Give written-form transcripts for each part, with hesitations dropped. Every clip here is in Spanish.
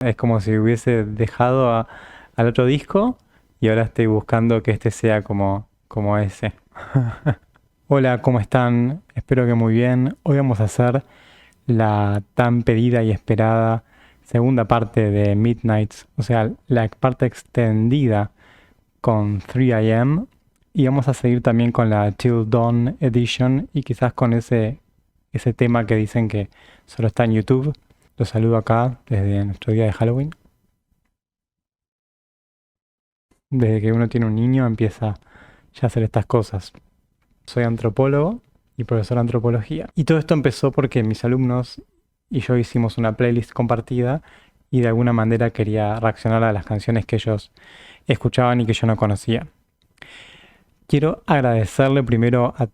Es como si hubiese dejado al otro disco y ahora estoy buscando que este sea como ese. Hola, ¿cómo están? Espero que muy bien. Hoy vamos a hacer la tan pedida y esperada segunda parte de Midnights, o sea, la parte extendida con 3 AM. Y vamos a seguir también con la Till Dawn Edition y quizás con ese tema que dicen que solo está en YouTube. Los saludo acá desde nuestro día de Halloween. Desde que uno tiene un niño empieza ya a hacer estas cosas. Soy antropólogo y profesor de antropología. Y todo esto empezó porque mis alumnos y yo hicimos una playlist compartida y de alguna manera quería reaccionar a las canciones que ellos escuchaban y que yo no conocía. Quiero agradecerle primero a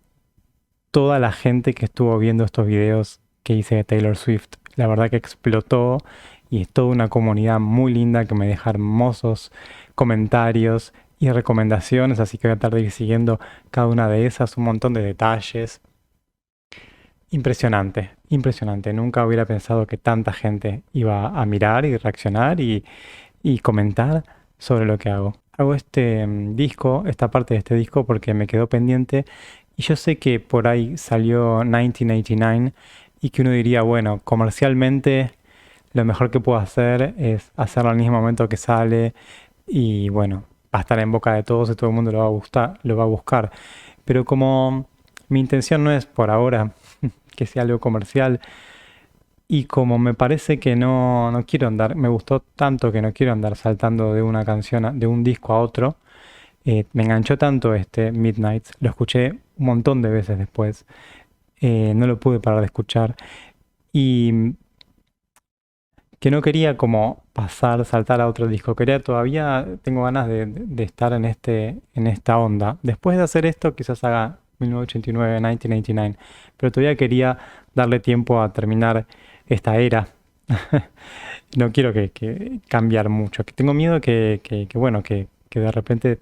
toda la gente que estuvo viendo estos videos que hice de Taylor Swift. La verdad que explotó y es toda una comunidad muy linda que me deja hermosos comentarios y recomendaciones, así que voy a tratar de ir siguiendo cada una de esas, un montón de detalles. Impresionante, impresionante. Nunca hubiera pensado que tanta gente iba a mirar y reaccionar y comentar sobre lo que hago. Hago este disco, esta parte de este disco porque me quedó pendiente y yo sé que por ahí salió 1989 y que uno diría, bueno, comercialmente lo mejor que puedo hacer es hacerlo al mismo momento que sale y bueno, va a estar en boca de todos y todo el mundo lo va a gustar, lo va a buscar. Pero como mi intención no es por ahora que sea algo comercial y como me parece que no quiero andar, me gustó tanto que no quiero andar saltando de una canción, de un disco a otro, me enganchó tanto este Midnight, lo escuché un montón de veces después, no lo pude parar de escuchar y que no quería como pasar, saltar a otro disco, quería todavía, tengo ganas de estar en esta onda. Después de hacer esto quizás haga 1989, 1989, pero todavía quería darle tiempo a terminar esta era. No quiero que cambiar mucho, que tengo miedo bueno, que de repente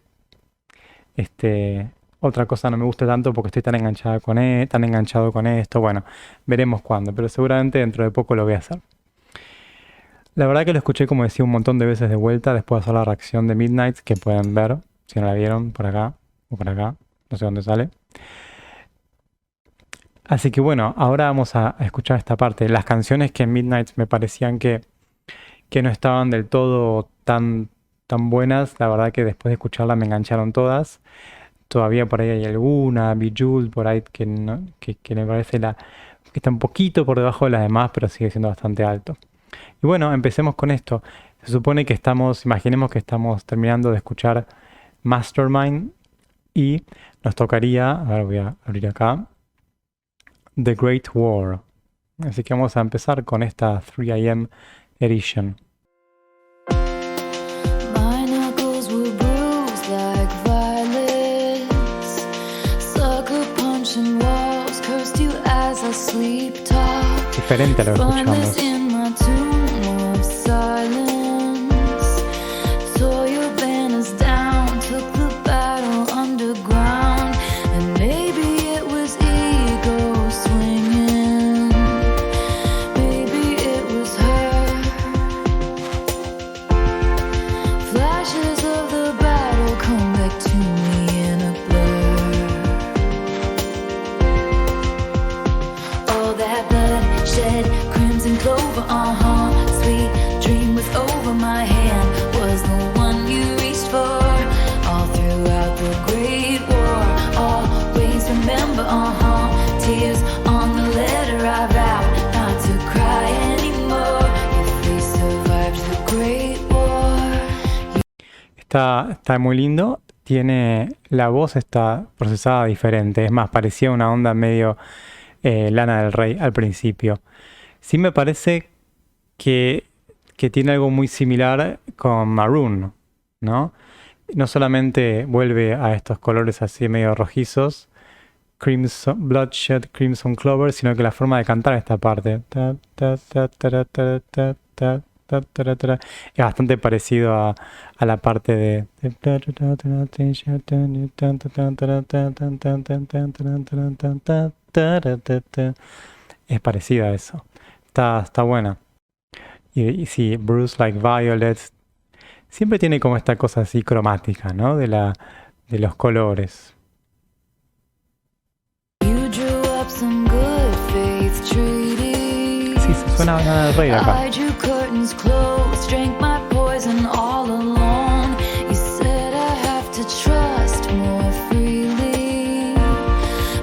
otra cosa no me guste tanto porque estoy tan enganchada tan enganchado con esto. Bueno, veremos cuándo, pero seguramente dentro de poco lo voy a hacer. La verdad que lo escuché, como decía, un montón de veces de vuelta después de hacer la reacción de Midnight, que pueden ver, si no la vieron, por acá o por acá, no sé dónde sale. Así que bueno, ahora vamos a escuchar esta parte. Las canciones que en Midnight me parecían que no estaban del todo tan buenas, la verdad que después de escucharla me engancharon todas. Todavía por ahí hay alguna, Bejeweled por ahí que me parece que está un poquito por debajo de las demás, pero sigue siendo bastante alto. Y bueno, empecemos con esto. Se supone que imaginemos que estamos terminando de escuchar Mastermind y nos tocaría, a ver, voy a abrir acá, The Great War. Así que vamos a empezar con esta 3 AM Edition. Diferente a lo que escuchamos. Está muy lindo, la voz está procesada diferente, es más, parecía una onda medio Lana del Rey al principio. Sí me parece que tiene algo muy similar con Maroon, ¿no? No solamente vuelve a estos colores así medio rojizos, Bloodshot Crimson Clover, sino que la forma de cantar esta parte es bastante parecido a la parte de... Es parecida a eso. Está buena. Y sí, Bruise Like Violets. Siempre tiene como esta cosa así cromática, ¿no? De los colores. You drew up some good faith treaties. Sí, se suena Lana del Rey de acá. I drew curtains closed, drank my poison all alone. You said I have to trust more freely,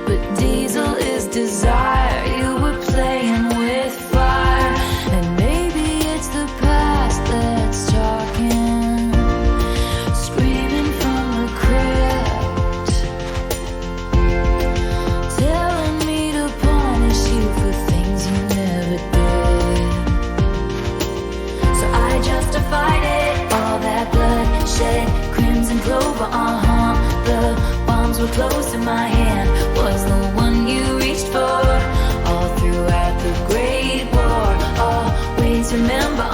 but diesel is desire. You were playing with fire, and maybe it's the past that's talking, screaming from the crypt, telling me to punish you for things you never did. So I justified it, all that bloodshed, crimson clover, the bombs were close in my hand, was the one you reached for, all throughout the Great War. Always remember,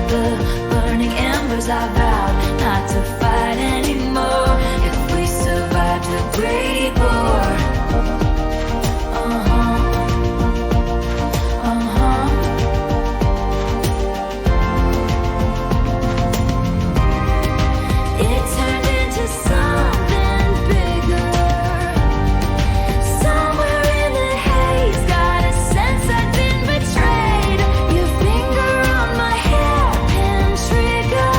the burning embers. I vowed not to fight anymore if we survived the Great War. It turned into something bigger. Somewhere in the haze, got a sense I'd been betrayed. Your finger on my hairpin trigger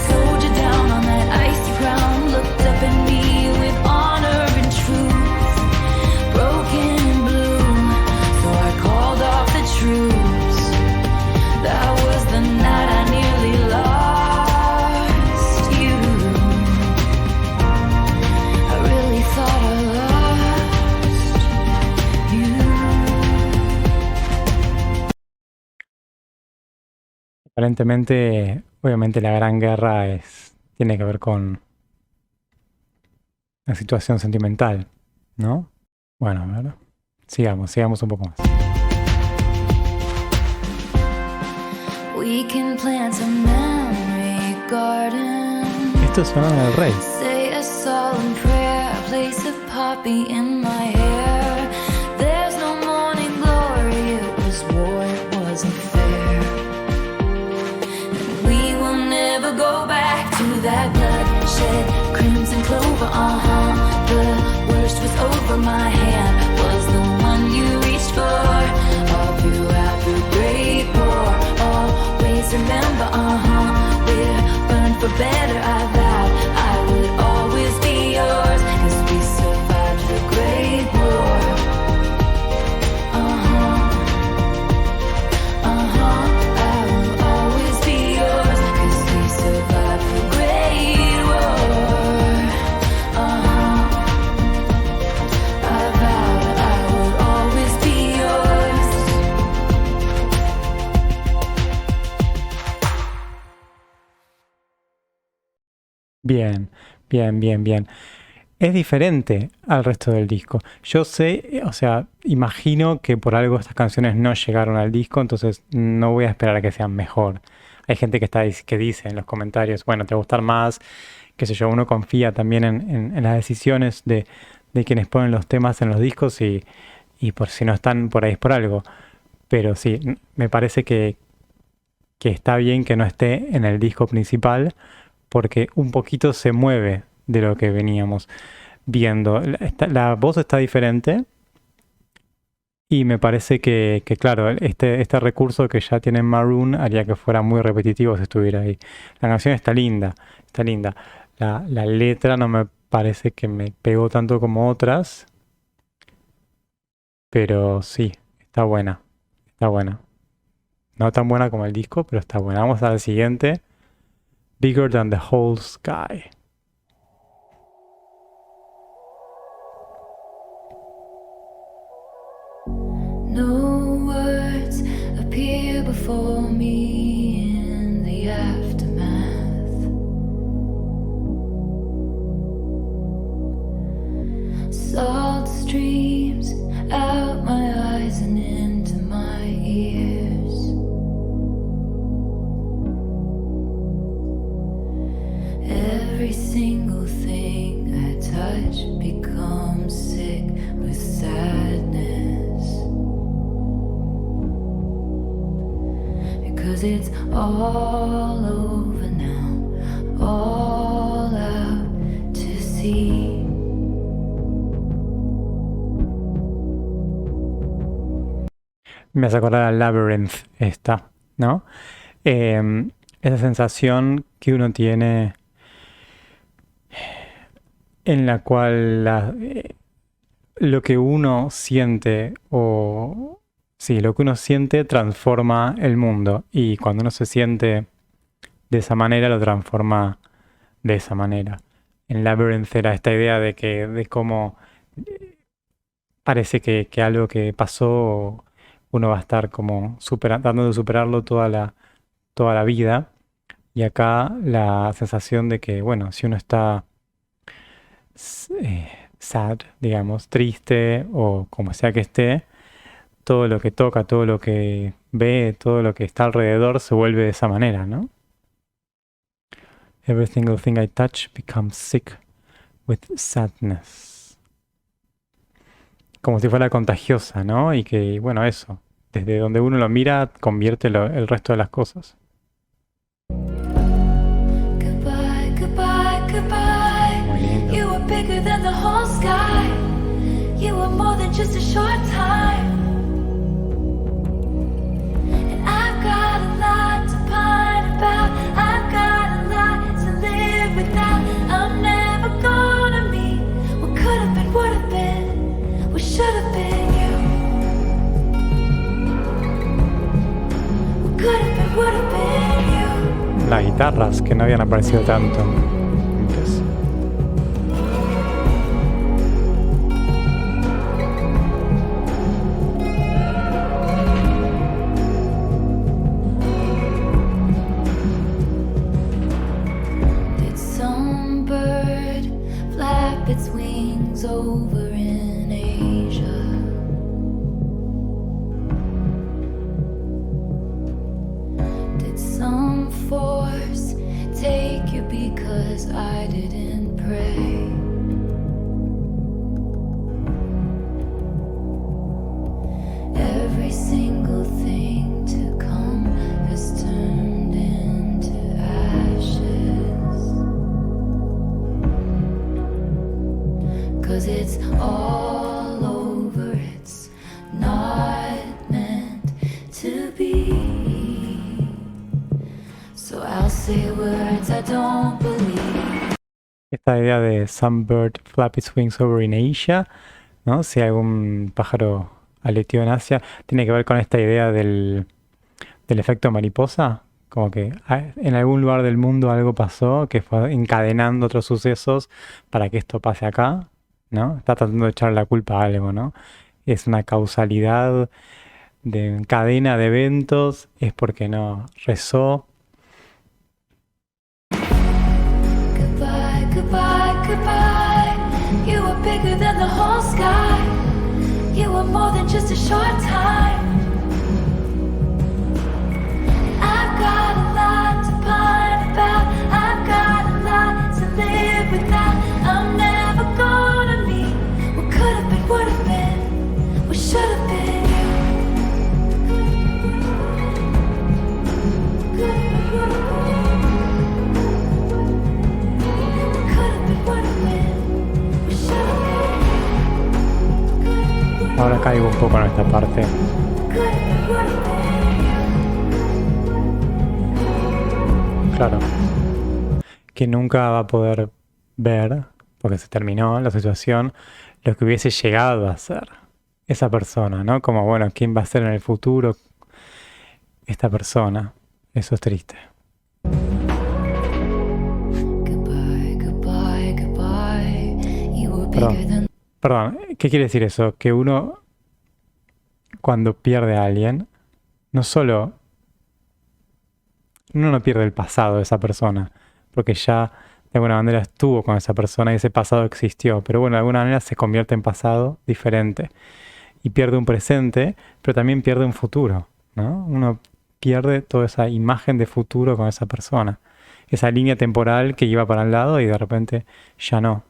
slowed you down on that icy ground. Looked up at me with honor and truth, broken and blue. So I called off the troops. That was the night I nearly lost you. I really thought I lost you. Aparentemente, obviamente la Gran Guerra tiene que ver con la situación sentimental, ¿no? Bueno, a ver, sigamos un poco más. We can plant a memory garden. Esto es Lana del Rey. Say a solemn prayer, place a poppy in my hair. There's no morning glory, it was war, it wasn't fair. And we will never go back to that bloodshed, crimson clover, the worst was over, my hand was the one you reached for, all throughout the Great War. Always remember, we're burned for better. I vowed I would always be yours, 'cause we survived the Great War. I will always be yours, 'cause we survived the Great War. I vowed I would always be yours. Bien. Es diferente al resto del disco. Yo sé, o sea, imagino que por algo estas canciones no llegaron al disco, entonces no voy a esperar a que sean mejor. Hay gente que dice en los comentarios, bueno, te va a gustar más, qué sé yo, uno confía también en las decisiones de quienes ponen los temas en los discos y por si no están por ahí es por algo. Pero sí, me parece que está bien que no esté en el disco principal, porque un poquito se mueve de lo que veníamos viendo. La voz está diferente y me parece que claro, este recurso que ya tiene Maroon haría que fuera muy repetitivo si estuviera ahí. La canción está linda. La letra no me parece que me pegó tanto como otras, pero sí, está buena. No tan buena como el disco, pero está buena. Vamos al siguiente. Bigger Than the Whole Sky. No words appear before me in the aftermath. Salt streams out my eyes and into my ears. Every single thing I touch becomes sick with sadness, because 'cause it's all over now, all out to sea. Me hace acordar al Labyrinth esta, ¿no? Esa sensación que uno tiene en la cual lo que uno siente o... Sí, lo que uno siente transforma el mundo y cuando uno se siente de esa manera lo transforma de esa manera. En Labyrinth era esta idea de cómo parece que algo que pasó uno va a estar como tratando de superarlo toda la vida. Y acá la sensación de que, bueno, si uno está sad, digamos, triste o como sea que esté, todo lo que toca, todo lo que ve, todo lo que está alrededor se vuelve de esa manera, ¿no? Every single thing I touch becomes sick with sadness. Como si fuera contagiosa, ¿no? Y que, bueno, eso, desde donde uno lo mira, convierte el resto de las cosas. Goodbye, goodbye, goodbye. Muy lindo. You were bigger than the whole sky. You were more than just a short time. And I've got a lot to pine about. I've got a lot to live without. I'm never gonna meet what could have been, would have been, what should have been you. What could have been, would have been you. Las guitarras que no habían aparecido tanto antes. Did some bird flap its wings over in Asia? Did some force take you because I didn't pray? Every single thing to come has turned into ashes. 'Cause it's all over, it's not meant to be. So I'll say words I don't believe. Esta idea de some bird flap its wings over in Asia, ¿no? Si algún pájaro aleteó en Asia, tiene que ver con esta idea del efecto mariposa, como que en algún lugar del mundo algo pasó que fue encadenando otros sucesos para que esto pase acá, ¿no? Está tratando de echar la culpa a algo, ¿no? Es una causalidad de cadena de eventos, es porque no rezó. Goodbye, goodbye, goodbye. You were bigger than the whole sky. You were more than just a short time. I've got a lot to pine about. I've got a lot to live without. I'm never gonna meet what could have been, would have been, what should have been you. Could have been, would have been. What could have been, would have been, what should have been. Ahora caigo un poco en esta parte. Could have been, would have been. Claro, que nunca va a poder ver, porque se terminó la situación, lo que hubiese llegado a ser esa persona, ¿no? Como, bueno, ¿quién va a ser en el futuro esta persona? Eso es triste. Goodbye, goodbye, goodbye. You were bigger than Perdón, ¿qué quiere decir eso? Que uno, cuando pierde a alguien, no solo... Uno no pierde el pasado de esa persona, porque ya de alguna manera estuvo con esa persona y ese pasado existió, pero bueno, de alguna manera se convierte en pasado diferente y pierde un presente, pero también pierde un futuro, ¿no? Uno pierde toda esa imagen de futuro con esa persona, esa línea temporal que iba para un lado y de repente ya no.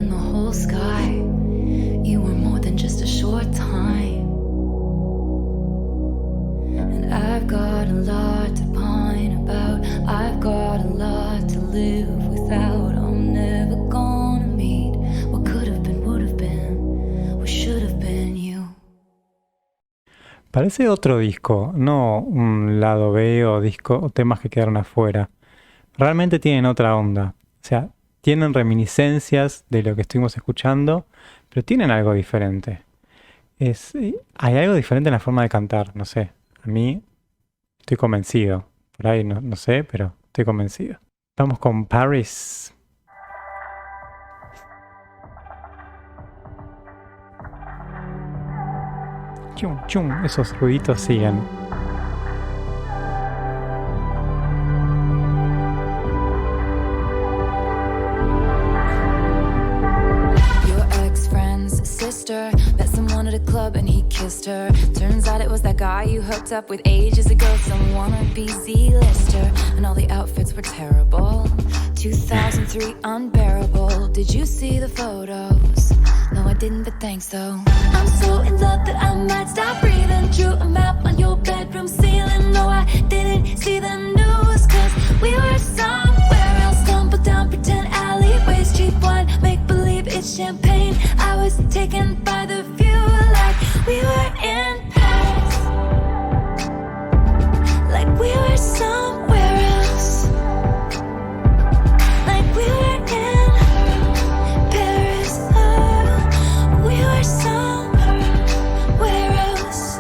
the whole sky. You were more than just a short time. And I've got a lot Parece otro disco, no un lado B o disco o temas que quedaron afuera. Realmente tienen otra onda. O sea, tienen reminiscencias de lo que estuvimos escuchando, pero tienen algo diferente. Hay algo diferente en la forma de cantar, no sé. A mí estoy convencido. Por ahí no sé, pero estoy convencido. Vamos con Paris. Chum, chum, esos ruiditos siguen. Your ex-friend's sister met someone at a club and he kissed her. Turns out it was that guy you hooked up with ages ago, some wannabe Z-lister. And all the outfits were terrible. 2003 unbearable. Did you see the photos? No, I didn't, but thanks though. I'm so in love that I might stop breathing. Drew a map on your bedroom ceiling. No, I didn't see the news, cause we were somewhere else. Stumbled down pretend alleyways, cheap wine, make believe it's champagne. I was taken by the view like we were in Paris, like we were somewhere else, like we were in Paris. Oh, we were somewhere else.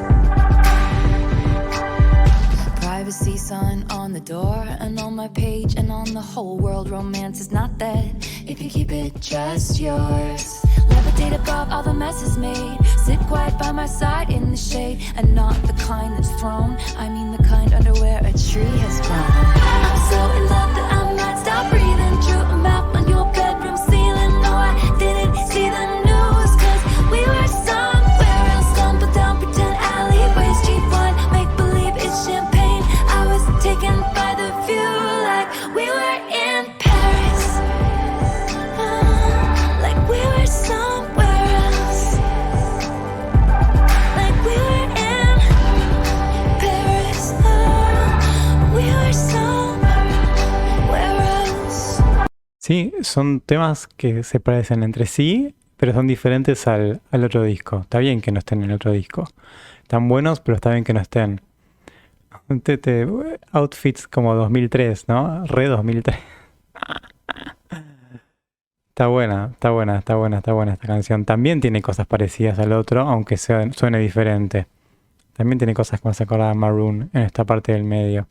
Privacy sign on the door and on my page and on the whole world. Romance is not that if you keep it just yours. Levitate above all the messes made. Sit quiet by my side in the shade, and not the kind that's thrown. I mean the kind under where a tree has grown. I'm so in love that I might stop breathing. Drew a map on your bedroom ceiling. No, I didn't see the news, cause we were somewhere else. Stumbled down pretend alleyways, cheap wine, make believe it's champagne. I was taken by the view like we were in Paris, like we were somewhere else, like we were in Paris. We were somewhere else. Sí, son temas que se parecen entre sí, pero son diferentes al otro disco. Está bien que no estén en el otro disco. Están buenos, pero está bien que no estén. Outfits como 2003, ¿no? Re 2003. Está buena, está buena, está buena, está buena esta canción. También tiene cosas parecidas al otro, aunque suene diferente. También tiene cosas que me hace acordar a Maroon en esta parte del medio.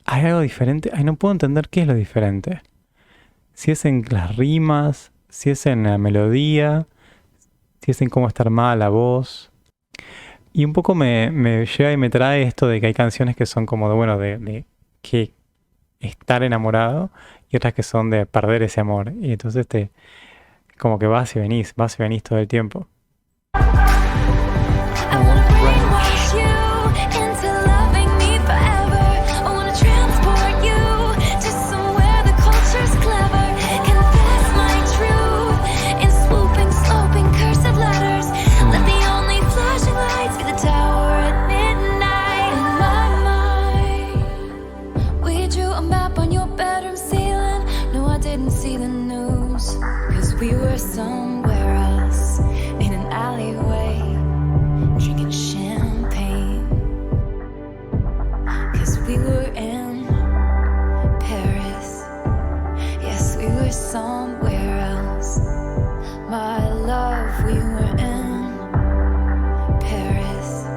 ¿Hay algo diferente? Ay, no puedo entender qué es lo diferente. Si es en las rimas, si es en la melodía, si es en cómo está armada la voz. Y un poco me llega y me trae esto de que hay canciones que son como de, bueno, de que estar enamorado y otras que son de perder ese amor. Y entonces como que vas y venís todo el tiempo. I wanna brainwash you into loving me forever. I wanna transport you to somewhere the culture's clever. Confess my truth in swooping, sloping, cursive letters. Let the only flashing lights be the tower at midnight. In my mind, we drew a map on your bedroom ceiling. No, I didn't see the news, cause we were somewhere else in an alleyway, drinking champagne, cause we were in Paris. Yes, we were somewhere else. My love, we were in Paris.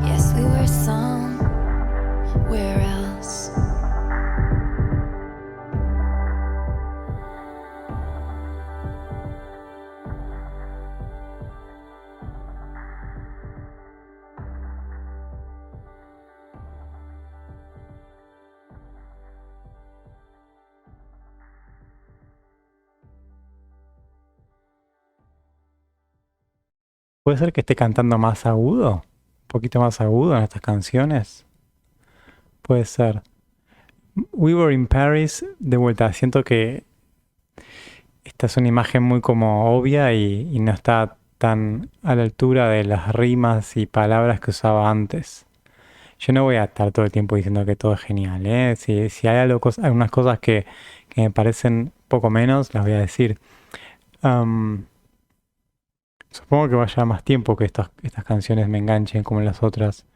Yes, we were somewhere else. ¿Puede ser que esté cantando más agudo? ¿Un poquito más agudo en estas canciones? Puede ser. We Were in Paris, de vuelta, siento que esta es una imagen muy como obvia y no está tan a la altura de las rimas y palabras que usaba antes. Yo no voy a estar todo el tiempo diciendo que todo es genial, ¿eh? Si hay algunas cosas que me parecen poco menos, las voy a decir. Supongo que va a llevar más tiempo que estas canciones me enganchen como las otras.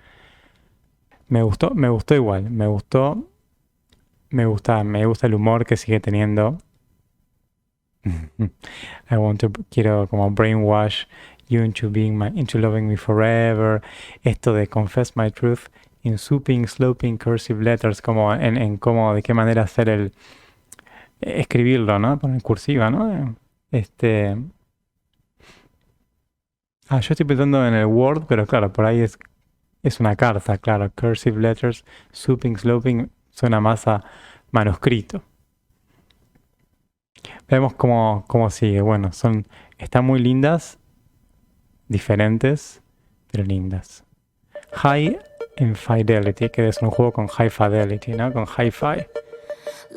Me gustó igual, me gusta el humor que sigue teniendo. Quiero como brainwash you into loving me forever. Esto de confess my truth in swooping, sloping, cursive letters, como en cómo, de qué manera hacer escribirlo, ¿no? Poner cursiva, ¿no? Yo estoy pensando en el Word, pero claro, por ahí es una carta, claro. Cursive letters, swooping, sloping, suena más a manuscrito. Vemos cómo sigue. Bueno, están muy lindas, diferentes, pero lindas. High Infidelity, que es un juego con high fidelity, ¿no? Con hi-fi.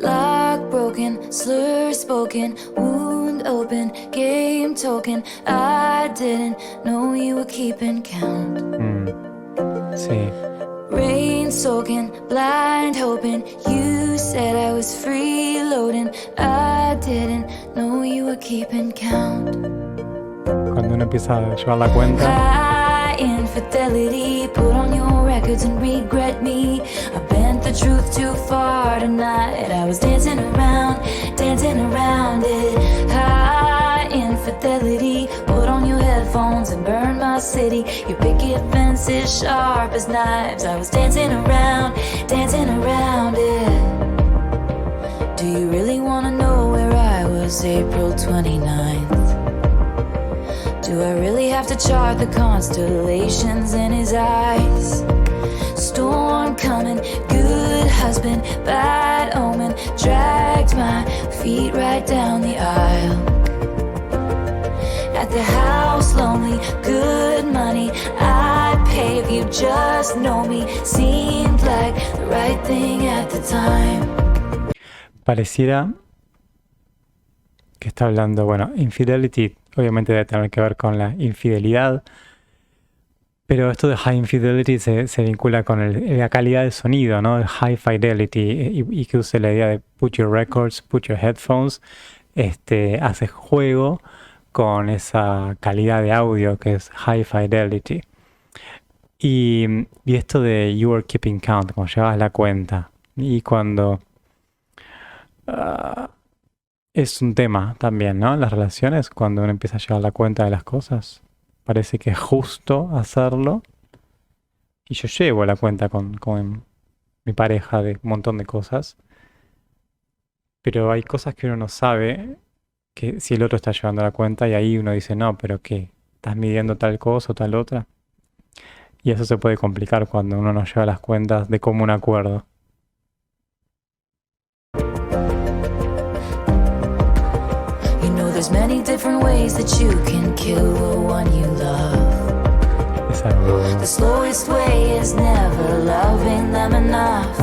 Lock broken, slur spoken, wound open, game token. I didn't know you were keeping count. Sí. Rain soaking, blind hoping. You said I was freeloading. I didn't know you were keeping count. Cuando uno empieza a llevar la cuenta. High infidelity, put on your records and regret me. I bent the truth too far tonight. I was dancing around it. High infidelity, put on your headphones and burn my city. Your picket fence is sharp as knives. I was dancing around it. Do you really wanna know where I was April 29th? Do I really have to chart the constellations in his eyes? Storm coming, good husband, bad omen. Dragged my feet right down the aisle. At the house, lonely, good money. I'd pay if you just know me. Seemed like the right thing at the time. Pareciera que está hablando, bueno, infidelity obviamente debe tener que ver con la infidelidad, pero esto de high infidelity se vincula con la calidad del sonido, ¿no? El high fidelity, y que use la idea de put your records, put your headphones, hace juego con esa calidad de audio que es high fidelity. Y esto de you are keeping count, como llevas la cuenta, y cuando es un tema también, ¿no? Las relaciones, cuando uno empieza a llevar la cuenta de las cosas, parece que es justo hacerlo. Y yo llevo la cuenta con mi pareja de un montón de cosas. Pero hay cosas que uno no sabe que si el otro está llevando la cuenta y ahí uno dice, no, pero ¿qué? ¿Estás midiendo tal cosa o tal otra? Y eso se puede complicar cuando uno no lleva las cuentas de común acuerdo. There's many different ways that you can kill the one you love. The slowest way is never loving them enough.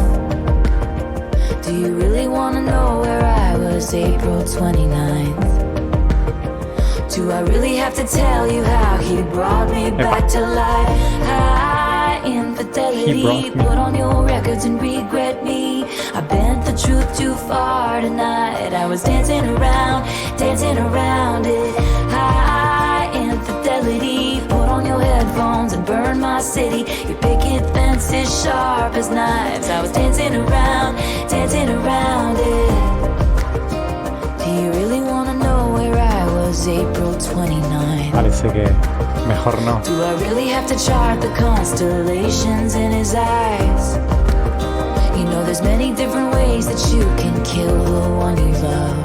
Do you really want to know where I was April 29th? Do I really have to tell you how he brought me back to life? High infidelity, put on your records and regret me. I bent the truth too far tonight. I was dancing around it. High infidelity, put on your headphones and burn my city. Your picket fence is sharp as knives. I was dancing around it. Do you really wanna know where I was April 29th? Parece que mejor no. Do I really have to chart the constellations in his eyes? You know there's many different ways that you can kill the one you love.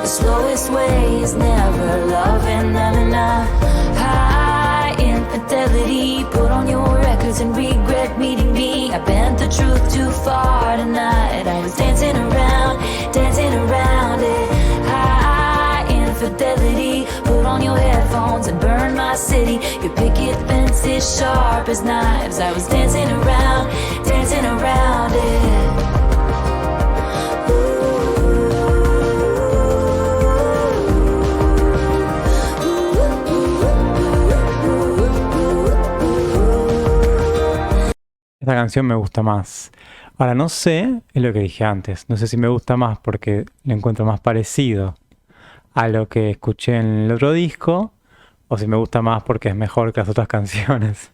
The slowest way is never loving them enough. High infidelity, put on your records and regret meeting me. I bent the truth too far tonight. I was dancing around it. High infidelity, put on your headphones and burn my city. Your picket fence is sharp as knives. I was dancing around it. Esta canción me gusta más. Ahora no sé, es lo que dije antes, no sé si me gusta más porque le encuentro más parecido a lo que escuché en el otro disco, o si me gusta más porque es mejor que las otras canciones.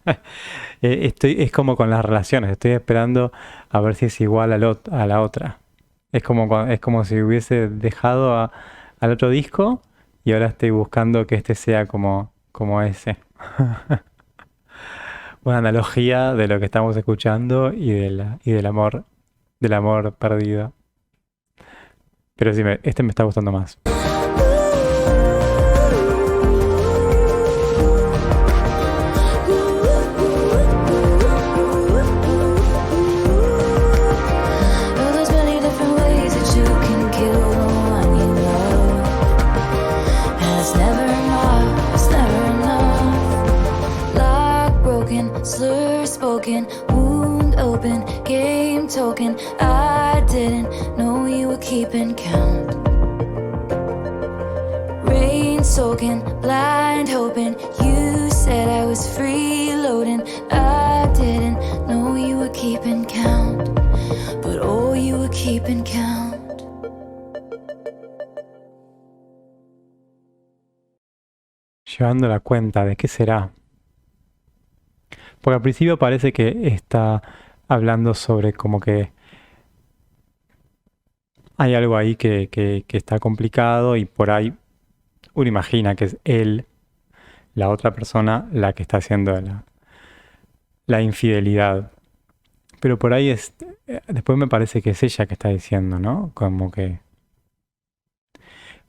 Es como con las relaciones, estoy esperando a ver si es igual a la otra. Es como si hubiese dejado al otro disco y ahora estoy buscando que este sea como ese. Una analogía de lo que estamos escuchando y del amor perdido. Pero sí, este me está gustando más. Oh, there's many different ways that you can kill the one you love. And it's never enough, it's never enough. Lock broken, slur spoken, wound open, game token. I didn't know you were keeping count. Rain soaking, blind hoping. You said I was freeloading. I didn't know you were keeping count. But oh, you were keeping count. Llevando la cuenta de qué será. Porque al principio parece que está hablando sobre como que hay algo ahí que está complicado y por ahí uno imagina que es él, la otra persona, la que está haciendo la infidelidad. Pero por ahí después me parece que es ella que está diciendo, ¿no? Como que...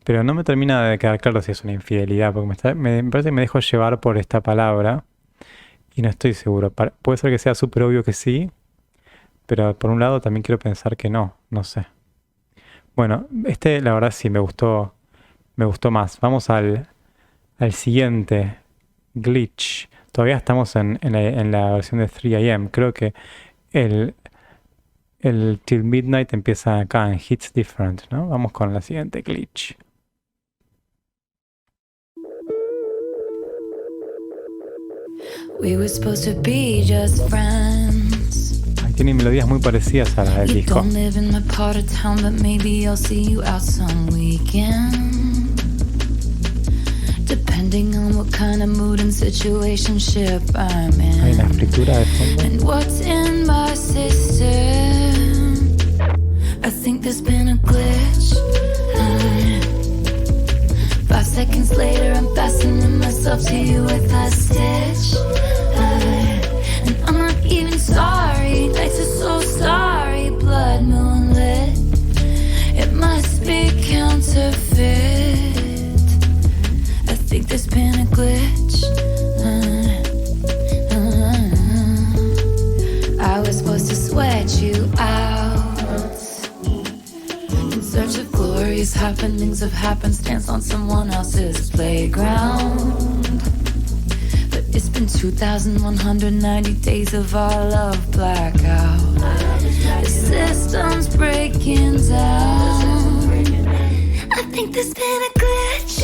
Pero no me termina de quedar claro si es una infidelidad, porque me parece que me dejo llevar por esta palabra y no estoy seguro. Puede ser que sea súper obvio que sí, pero por un lado también quiero pensar que no sé. Bueno, la verdad sí me gustó más. Vamos al siguiente, Glitch. Todavía estamos en la versión de 3 AM. Creo que el Till Midnight empieza acá en Hits Different, ¿no? Vamos con la siguiente, Glitch. We were supposed to be just friends. Ahí tiene melodías muy parecidas a las del You disco. don't live in my part of town, but maybe I'll see you out some weekend. Depending on what kind of mood and situationship I'm Hay una in. escritura de fondo. And what's in my system? I think there's been a glitch. 5 seconds later, I'm fastening myself to you with a stitch. And I'm not even sorry. Nights are so starry, blood moonlit. It must be counterfeit. I think there's been a glitch. I was supposed to sweat you out in search of glorious happenings of happenstance on someone else's playground. But it's been 2,190 days of our love blackout. The system's breaking down. I think there's been a glitch.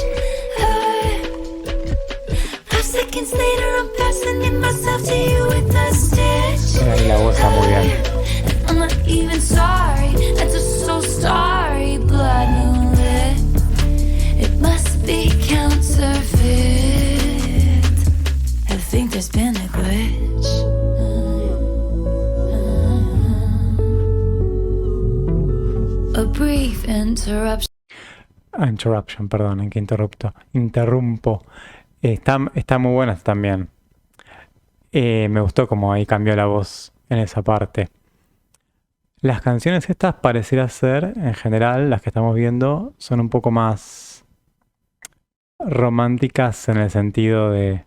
5 seconds later, I'm fastening myself to you with a stitch. Ahí la voz está muy bien. I'm not even sorry. That's just so starry, blood moonlit. It must be counterfeit. I think there's been a glitch. A brief interruption. Interruption, perdón, en que interrumpo. Está muy buena también. Me gustó como ahí cambió la voz en esa parte. Las canciones estas pareciera ser, en general, las que estamos viendo, son un poco más románticas en el sentido de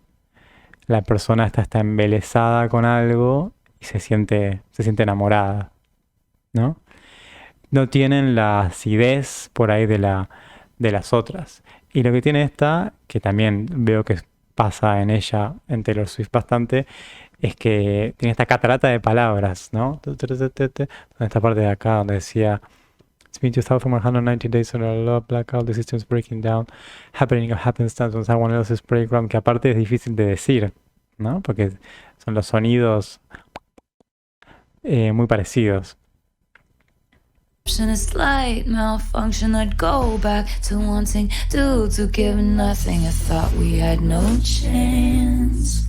la persona está embelesada con algo y se siente enamorada, ¿no? No tienen la acidez por ahí de las otras. Y lo que tiene esta, que también veo que pasa en ella, en Taylor Swift bastante, es que tiene esta catarata de palabras, ¿no? En esta parte de acá donde decía It's been 2,190 days on a love blackout, the system's breaking down, happening of happenstance on someone else's playground, que aparte es difícil de decir, ¿no? Porque son los sonidos muy parecidos. option, a slight malfunction. I'd go back to wanting dudes who give nothing. I thought we had no chance,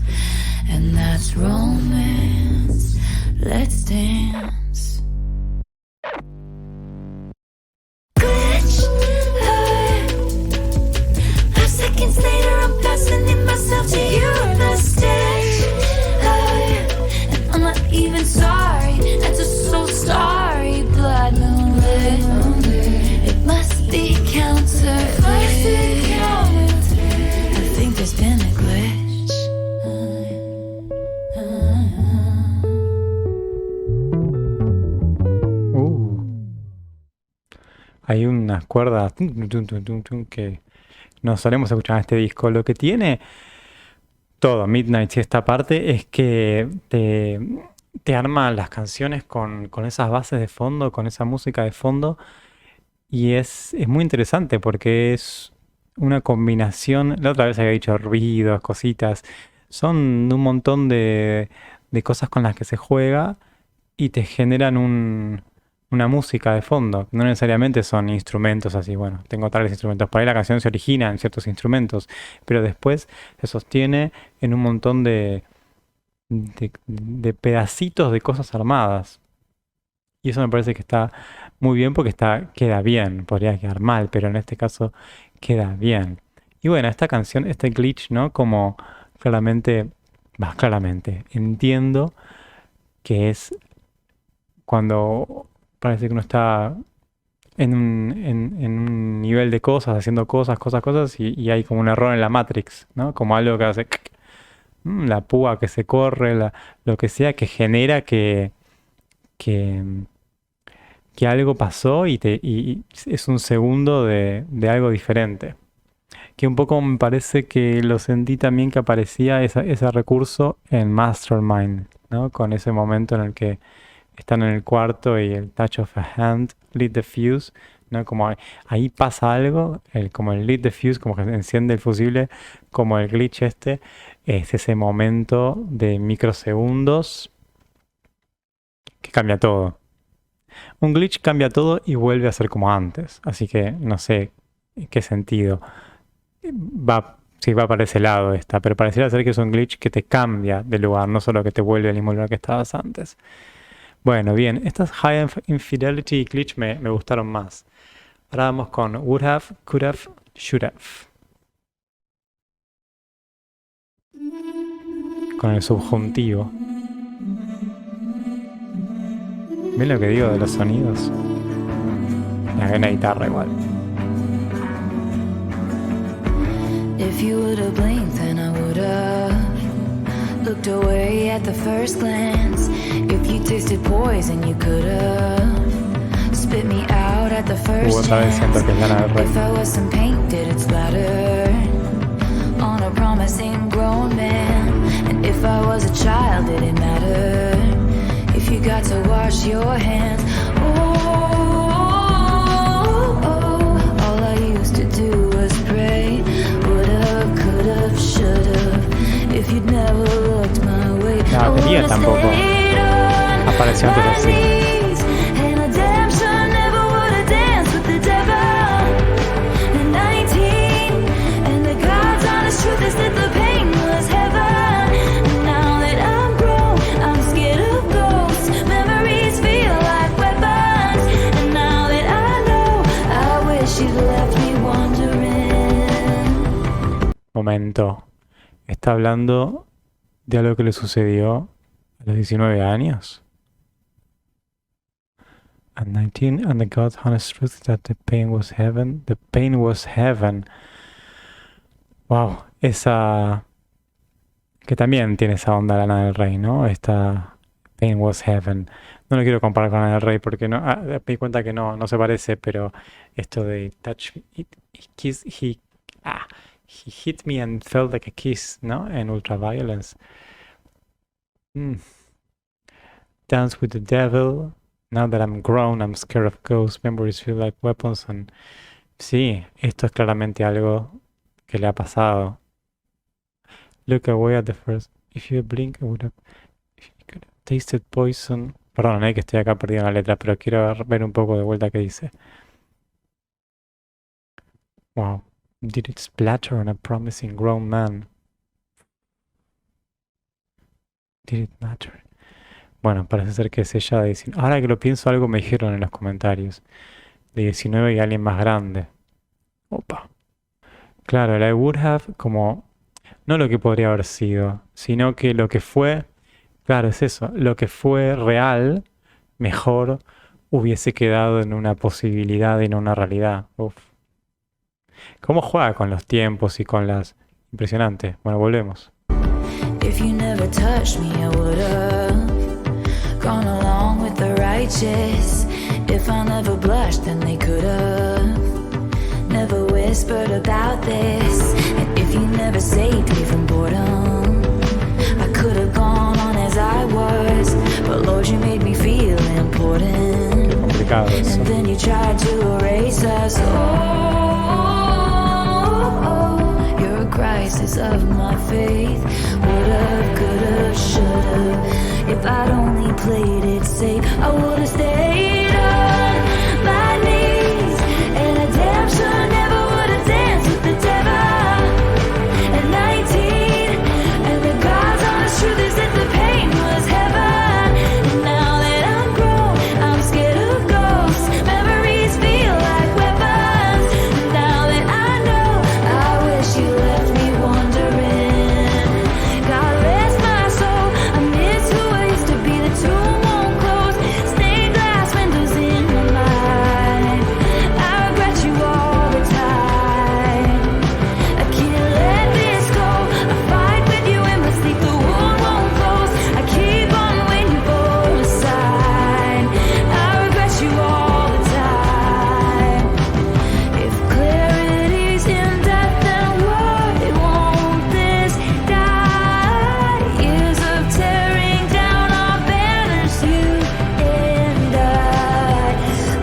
and that's romance. Let's dance. Glitch, five seconds later I'm fastening myself to your mustache, and I'm not even sorry. That's just so sorry. Blood moon lit. It must be counterfeit. I think there's been a glitch. Hay unas cuerdas que no solemos escuchar en este disco. Lo que tiene todo Midnight y esta parte es que te arma las canciones con esas bases de fondo, con esa música de fondo. Y es muy interesante porque es una combinación. La otra vez había dicho ruidos, cositas. Son un montón de cosas con las que se juega y te generan una música de fondo. No necesariamente son instrumentos así, bueno, tengo tales instrumentos. Por ahí la canción se origina en ciertos instrumentos, pero después se sostiene en un montón de pedacitos de cosas armadas. Y eso me parece que está muy bien porque queda bien. Podría quedar mal, pero en este caso queda bien. Y bueno, esta canción, este glitch, ¿no? Como claramente, entiendo que es cuando parece que uno está en un nivel de cosas, haciendo cosas, y hay como un error en la Matrix, ¿no? Como algo que hace la púa que se corre, lo que sea, que genera que algo pasó y es un segundo de algo diferente. Que un poco me parece que lo sentí también que aparecía ese recurso en Mastermind, ¿no? Con ese momento en el que están en el cuarto y el touch of a hand, lit the fuse, ¿no? Como ahí pasa algo, como el lit the fuse, como que se enciende el fusible, como el glitch este, es ese momento de microsegundos que cambia todo. Un glitch cambia todo y vuelve a ser como antes, así que no sé en qué sentido si va para ese lado esta, pero pareciera ser que es un glitch que te cambia de lugar, no solo que te vuelve al mismo lugar que estabas antes. Bueno, bien, estas High Infidelity y Glitch me gustaron más. Ahora vamos con Would Have, Could Have, Should Have. Con el subjuntivo. ¿Ven lo que digo de los sonidos? La guitarra igual. If you would have blinked, then I would have looked away at the first glance. If you tasted poison, you could have spit me out at the first Otra vez siento que es Lana del Rey. If I was some paint, did it splatter on a promising grown man? And if I was a child, did it matter if you got to wash your hands? All I used to do was pray. Would've, could've, should've. If you'd never looked my way. La batería tampoco apareció antes así. Momento. ¿Está hablando de algo que le sucedió a los 19 años? At 19, and the God's honest truth is that the pain was heaven. The pain was heaven. Wow, esa... que también tiene esa onda Lana del Rey, ¿no? Esta pain was heaven. No lo quiero comparar con Lana del Rey porque no, me di cuenta que no se parece, pero esto de touch, he hit me and felt like a kiss, ¿no? En Ultraviolence. Dance with the devil. Now that I'm grown, I'm scared of ghosts. Memories feel like weapons. And... sí, esto es claramente algo que le ha pasado. Look away at the first. If you blink, I would have... if you could have tasted poison. Perdón, que estoy acá perdido en la letra, pero quiero ver un poco de vuelta qué dice. Wow. Did it splatter on a promising grown man? Did it matter? Bueno, parece ser que es ella de 19. Ahora que lo pienso, algo me dijeron en los comentarios. De 19 y alguien más grande. Opa. Claro, el I would have como... No lo que podría haber sido, sino que lo que fue... Claro, es eso. Lo que fue real, mejor, hubiese quedado en una posibilidad y no una realidad. Uf. ¿Cómo juega con los tiempos y con las... Impresionante. Bueno, volvemos. If you never touched me, I would've gone along with the righteous. If I never blushed, then they could've never whispered about this. And if you never saved me from boredom, I could've gone on as I was. But Lord, you made me feel important. Qué complicado eso. And then you tried to erase us. You're a crisis of my faith. Would've, could've, should've. If I'd only played it safe, I would've stayed on my knees. And a damn sure never would've danced with the devil at 19. And the God's honest truth is that the pain was heaven. And now that I'm grown, I'm scared of ghosts. Memories feel like weapons. And now that I know, I wish you left me wondering. God rest my soul, I miss who I used to be. The tomb won't close, stained glass windows in my mind. I regret you all the time. I can't let this go. I fight with you in my sleep, the wound won't close. I keep on waiting for a sign. I regret you all the time. If clarity's in death, then why won't this die? Years of tearing down our banners, you and I.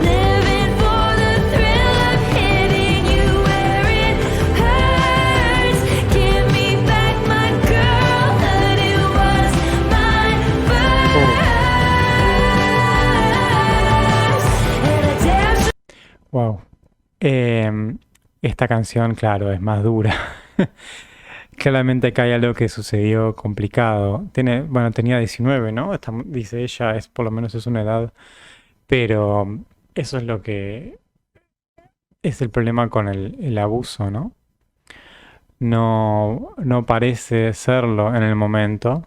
Living for the thrill of hitting you where it hurts. Give me back my girl, that it was my first. And a damn Wow. Esta canción, claro, es más dura. Claramente acá hay algo que sucedió complicado. Bueno, tenía 19, ¿no? Dice ella, por lo menos es una edad. Pero eso es lo que es el problema con el abuso, ¿no? No parece serlo en el momento.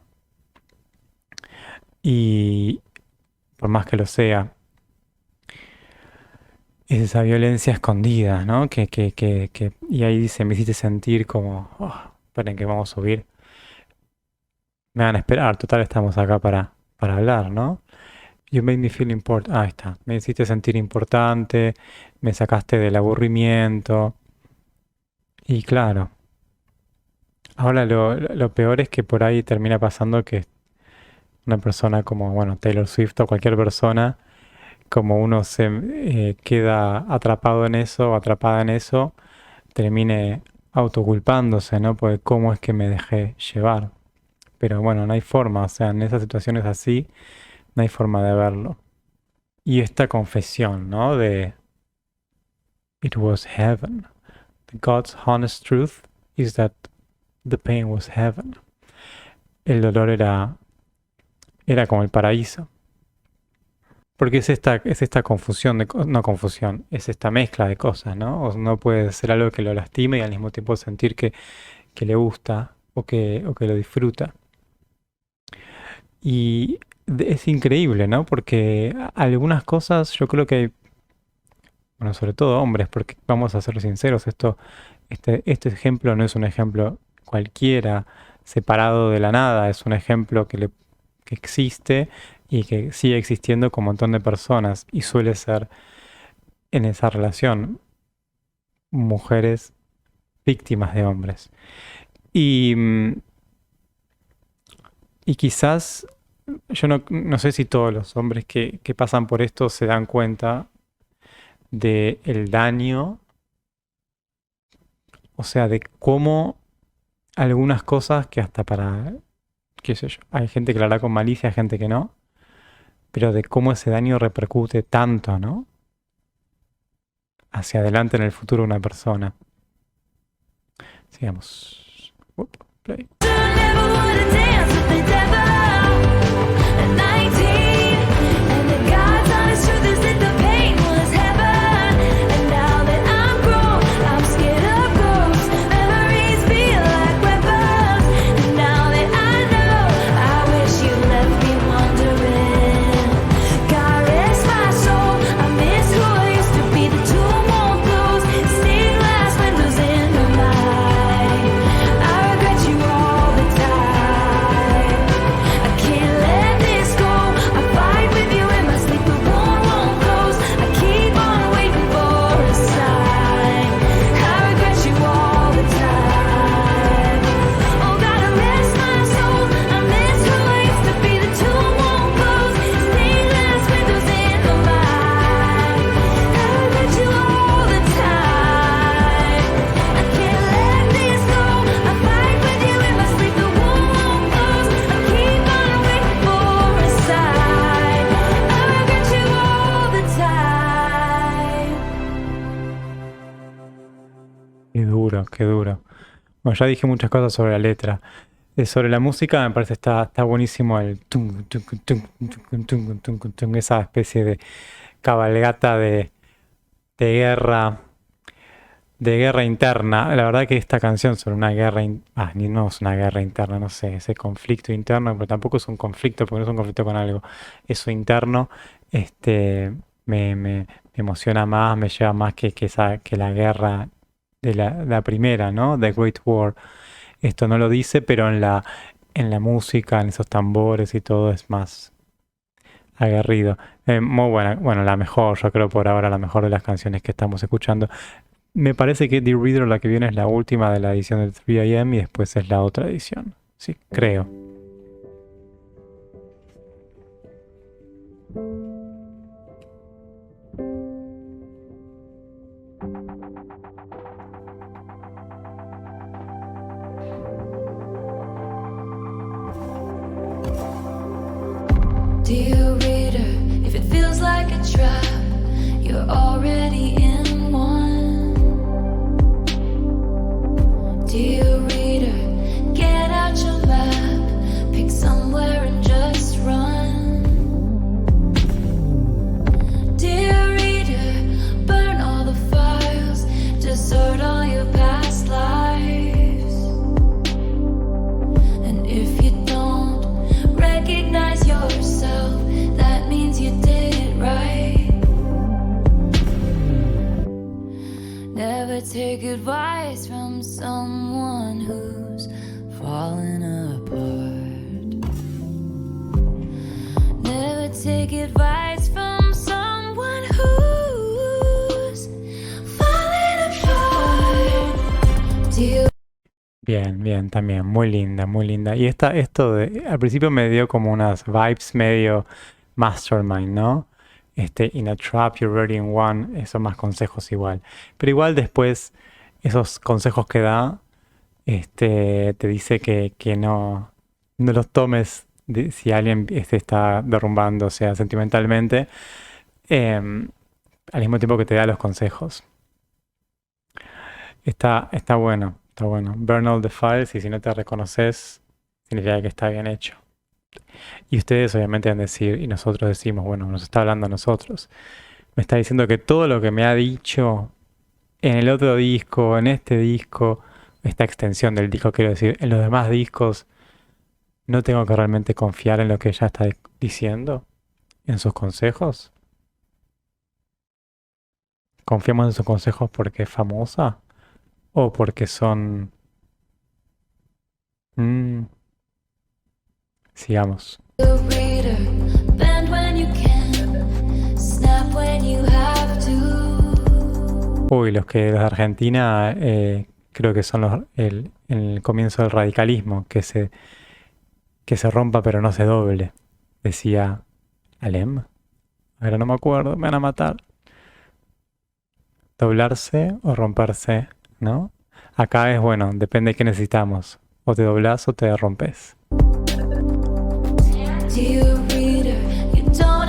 Y por más que lo sea, es esa violencia escondida, ¿no? Y ahí dice, me hiciste sentir como, esperen que vamos a subir. Me van a esperar, total estamos acá para hablar, ¿no? You made me feel important. Ahí está. Me hiciste sentir importante, me sacaste del aburrimiento. Y claro, ahora lo peor es que por ahí termina pasando que una persona como, bueno, Taylor Swift o cualquier persona, como uno se queda atrapado en eso o atrapada en eso, termine autoculpándose, ¿no? Porque cómo es que me dejé llevar. Pero bueno, no hay forma, o sea, en esas situaciones así, no hay forma de verlo. Y esta confesión, ¿no? De It was heaven. God's honest truth is that the pain was heaven. El dolor era como el paraíso. Porque es esta confusión, no confusión, es esta mezcla de cosas, ¿no? O no puede ser algo que lo lastime y al mismo tiempo sentir que le gusta o que lo disfruta. Y es increíble, ¿no? Porque algunas cosas yo creo que hay, bueno, sobre todo hombres, porque vamos a ser sinceros, este ejemplo no es un ejemplo cualquiera, separado de la nada, es un ejemplo que existe y que sigue existiendo con un montón de personas y suele ser en esa relación mujeres víctimas de hombres. Y quizás, yo no sé si todos los hombres que pasan por esto se dan cuenta del daño, o sea, de cómo algunas cosas que hasta para, qué sé yo, hay gente que lo hará con malicia, hay gente que no, pero de cómo ese daño repercute tanto, ¿no? Hacia adelante en el futuro de una persona. Sigamos. Play. Never wanna dance with the devil at 19. And the God's honest truth is that the pain was heaven. And now that I'm grown, I'm scared of ghosts. Memories feel like weapons. And now that I know, I wish you left me wondering. God rest my soul, I miss who I used to be. The tomb won't close, stained glass windows in the night. I regret you all the time. I can't let this go. I fight with you in my sleep, the wound won't close. I keep on waiting for a sign. I regret you all the time. Oh, gotta rest my soul. I miss who I used to be. The tomb won't close. Stained glass windows in the light. I regret you all the time. I can't let this go. I fight with you in my sleep, the wound won't close. I keep on waiting for a sign. I regret you all the time. Qué duro, qué duro. Bueno, ya dije muchas cosas sobre la letra. Sobre la música me parece está buenísimo el tung, tung, tung, tung, tung, tung, tung, esa especie de cabalgata de guerra, de guerra interna. La verdad que esta canción sobre una guerra, ni no es una guerra interna, no sé, ese conflicto interno, pero tampoco es un conflicto, porque no es un conflicto con algo. Eso interno, me emociona más, me lleva más que la guerra de la primera, ¿no? The Great War. Esto no lo dice, pero en la música, en esos tambores y todo es más aguerrido. Muy buena, bueno, la mejor, yo creo por ahora la mejor de las canciones que estamos escuchando. Me parece que The Reader, la que viene, es la última de la edición de 3AM y después es la otra edición. Sí, creo. Dear reader, if it feels like a trap, you're already in one. Dear reader, get out your map, pick somewhere and just run. Dear reader, burn all the files, desert all your past lives. And if you don't recognize yourself, that means you did it right. Never take advice from someone who's falling apart. Never take advice from someone who's falling apart. Dear Bien, bien, también, muy linda, muy linda. Y al principio me dio como unas vibes medio Mastermind, ¿no? In a trap, you're already in one, esos más consejos igual. Pero igual después, esos consejos que da, te dice que no los tomes si alguien está derrumbando, o sea, sentimentalmente, al mismo tiempo que te da los consejos. Está bueno, está bueno. Burn all the files y si no te reconoces, significa que está bien hecho. Y ustedes obviamente van a decir, y nosotros decimos, bueno, nos está hablando a nosotros. Me está diciendo que todo lo que me ha dicho en el otro disco, en este disco, esta extensión del disco, quiero decir, en los demás discos, no tengo que realmente confiar en lo que ella está diciendo, en sus consejos. ¿Confiamos en sus consejos porque es famosa? ¿O porque son... Sigamos. reader, bend when you can, snap when you have to. Uy, los de Argentina creo que son el comienzo del radicalismo, que se rompa pero no se doble, decía Alem. Ahora no me acuerdo, me van a matar. Doblarse o romperse, ¿no? Acá es bueno, depende de qué necesitamos. O te doblás o te rompes. Dear reader, you don't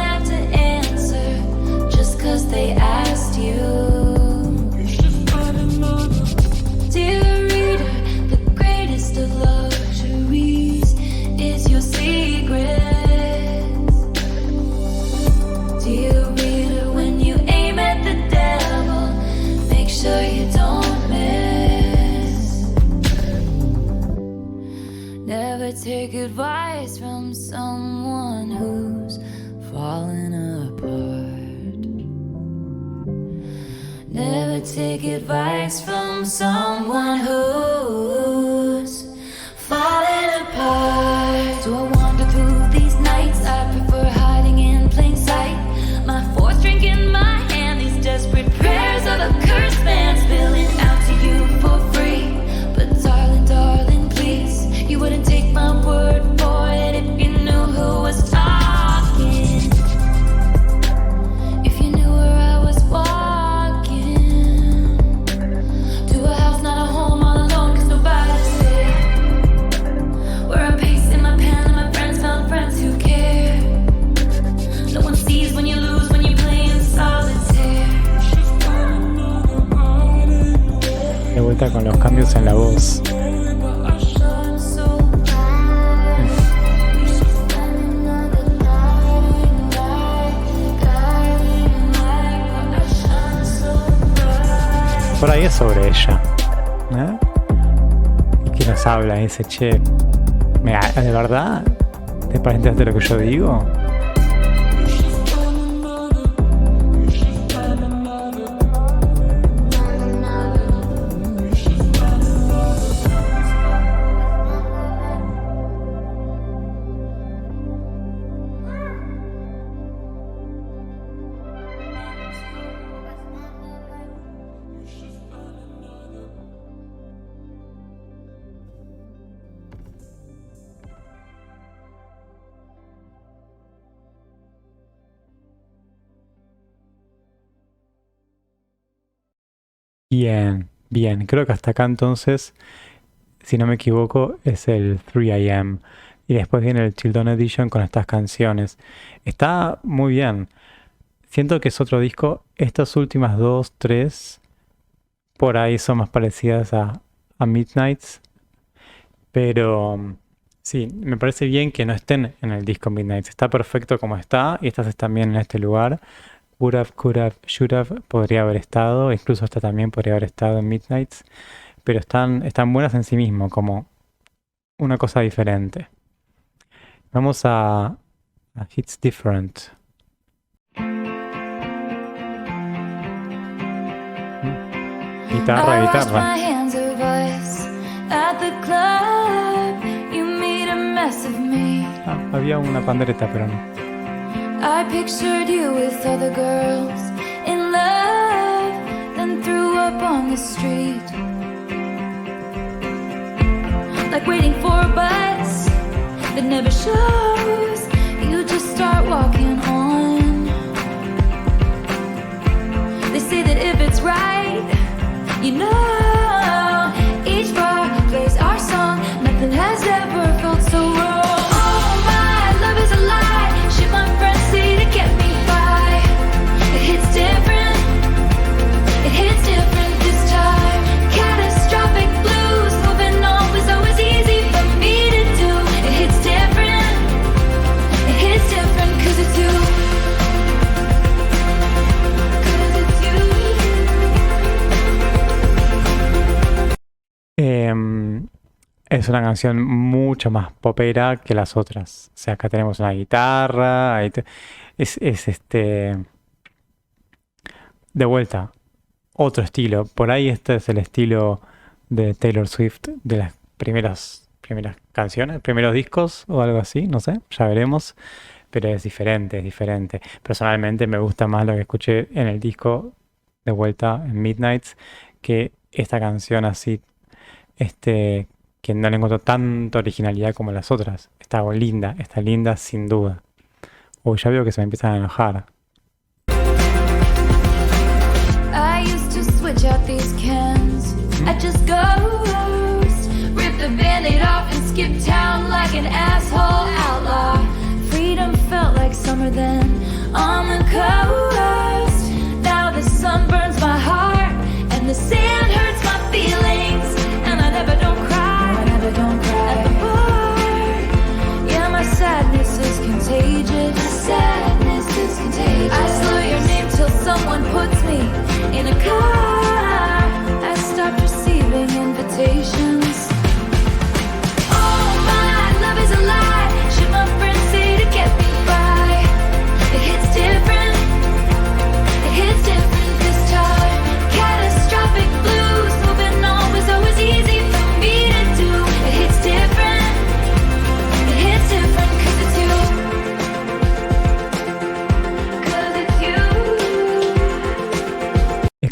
advice from someone who's falling apart. Never take advice from someone who's falling apart. Do I wander through these nights? I prefer hiding in plain sight. My fourth drink in my hand, these desperate prayers of a cursed man spilling out to you for free. But darling, darling, please, you wouldn't take my word for it if you knew who was talking. If you knew where I was walking, to a house, not a home, all alone, 'cause nobody's there. Where I'm pacing my pen and my friends found friends who care. No one sees when you lose, when you play in solitaire. De vuelta con los cambios en la voz. Por ahí es sobre ella, ¿eh? Y que nos habla, dice, che, ¿de verdad te parece lo que yo digo? Bien, bien. Creo que hasta acá entonces, si no me equivoco, es el 3 AM. Y después viene el Children Edition con estas canciones. Está muy bien. Siento que es otro disco. Estas últimas 2, 3, por ahí son más parecidas a Midnights. Pero sí, me parece bien que no estén en el disco Midnights. Está perfecto como está. Y estas están bien en este lugar. Would have, could have, should have, podría haber estado, incluso esta también podría haber estado en Midnights, pero están buenas en sí mismo, como una cosa diferente. Vamos a It's Different. Guitarra, guitarra. Había una pandereta, pero no. I pictured you with other girls in love, then threw up on the street, like waiting for a bus that never shows. You just start walking on. They say that if it's right, you know, each bar plays our song. Nothing has ever felt so wrong. Oh, my love is a lie. Shit, my friends say to get me by. It hits different. It hits different this time. Catastrophic blues. Moving on was always easy for me to do. It hits different. It hits different 'cause it's you. 'Cause it's you. Es una canción mucho más popera que las otras. O sea, acá tenemos una guitarra. Es de vuelta, otro estilo. Por ahí este es el estilo de Taylor Swift de las primeras canciones, primeros discos o algo así, no sé, ya veremos. Pero es diferente, es diferente. Personalmente me gusta más lo que escuché en el disco de vuelta en Midnights que esta canción así, que no le encuentro tanta originalidad como las otras. Está linda sin duda. Uy, ya veo que se me empiezan a enojar. I used to switch out these cans. I just ghost, rip the band-aid off and skip town like an asshole outlaw. Freedom felt like summer then on the coast. Now the sun burns my heart and the sand hurts my feelings. And I never don't cry, no, I never don't cry at the bar. Yeah, my sadness is contagious. My sadness is contagious. I slow your name till someone puts me in a car. I stopped receiving invitations. Oh, my love is a lie.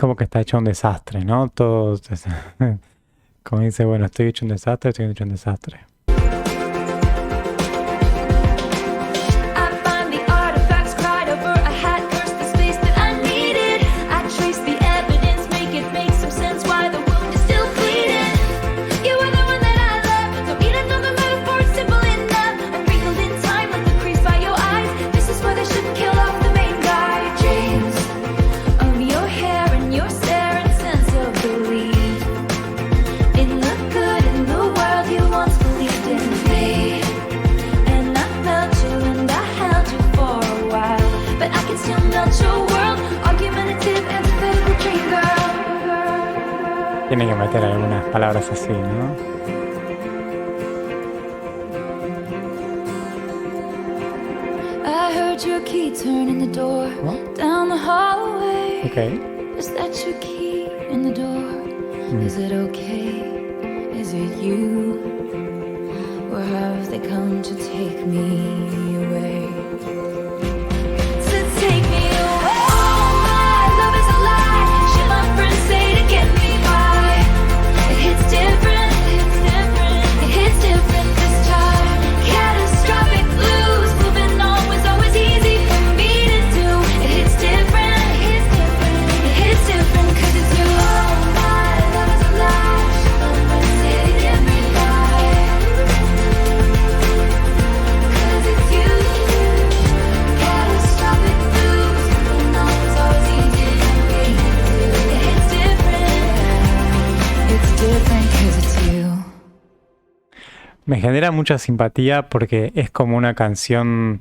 como que está hecho un desastre, ¿no? Todo, como dice, bueno, estoy hecho un desastre, estoy hecho un desastre. I find the artifacts cried over. I had cursed the space that I needed. I trace the evidence, make it make some sense why the wound is still bleeding. You were the one that I loved. Don't need another metaphor, it's simple enough. I'm wrinkled in time like the crease by your eyes. This is why they shouldn't kill off the main guy. Dreams of your hair and your stare and sense of belief in the good in the world you once believed in me. And I felt you and I held you for a while, but I can still melt your world. Argumentative, antithetical dream girl. Tiene que meter algunas palabras así, ¿no? I heard your key turn in the door What? down the hallway. Ok. Is that your key in the door? Is it okay? Is it you? Or have they come to take me away? To take me away. Oh, my love is a lie. Shit my friends say to get me by. It hits different, it hits different, it hits different this time. Catastrophic blues, moving on was always easy for me to do. It hits different, it hits different, it hits different 'cause it's you. Oh, my love is a lie. Shit my friends say to get me by. 'Cause it's you. Catastrophic blues, moving on was always easy for me to do. It hits different. It's different 'cause it's you. Me genera mucha simpatía porque es como una canción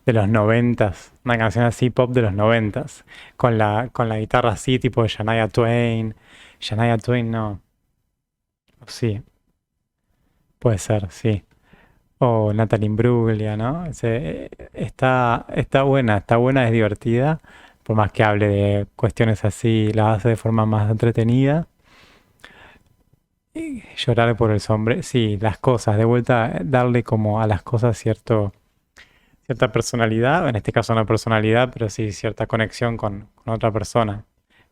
de los 90s, una canción así pop de los 90s, con la guitarra así tipo de Shania Twain. Shania Twain no. O sí, puede ser, sí. O Natalie Imbruglia, ¿no? Está buena, es divertida, por más que hable de cuestiones así, la hace de forma más entretenida. Y llorar por el sombrero, sí, las cosas, de vuelta, darle como a las cosas cierta personalidad, en este caso no personalidad, pero sí cierta conexión con otra persona.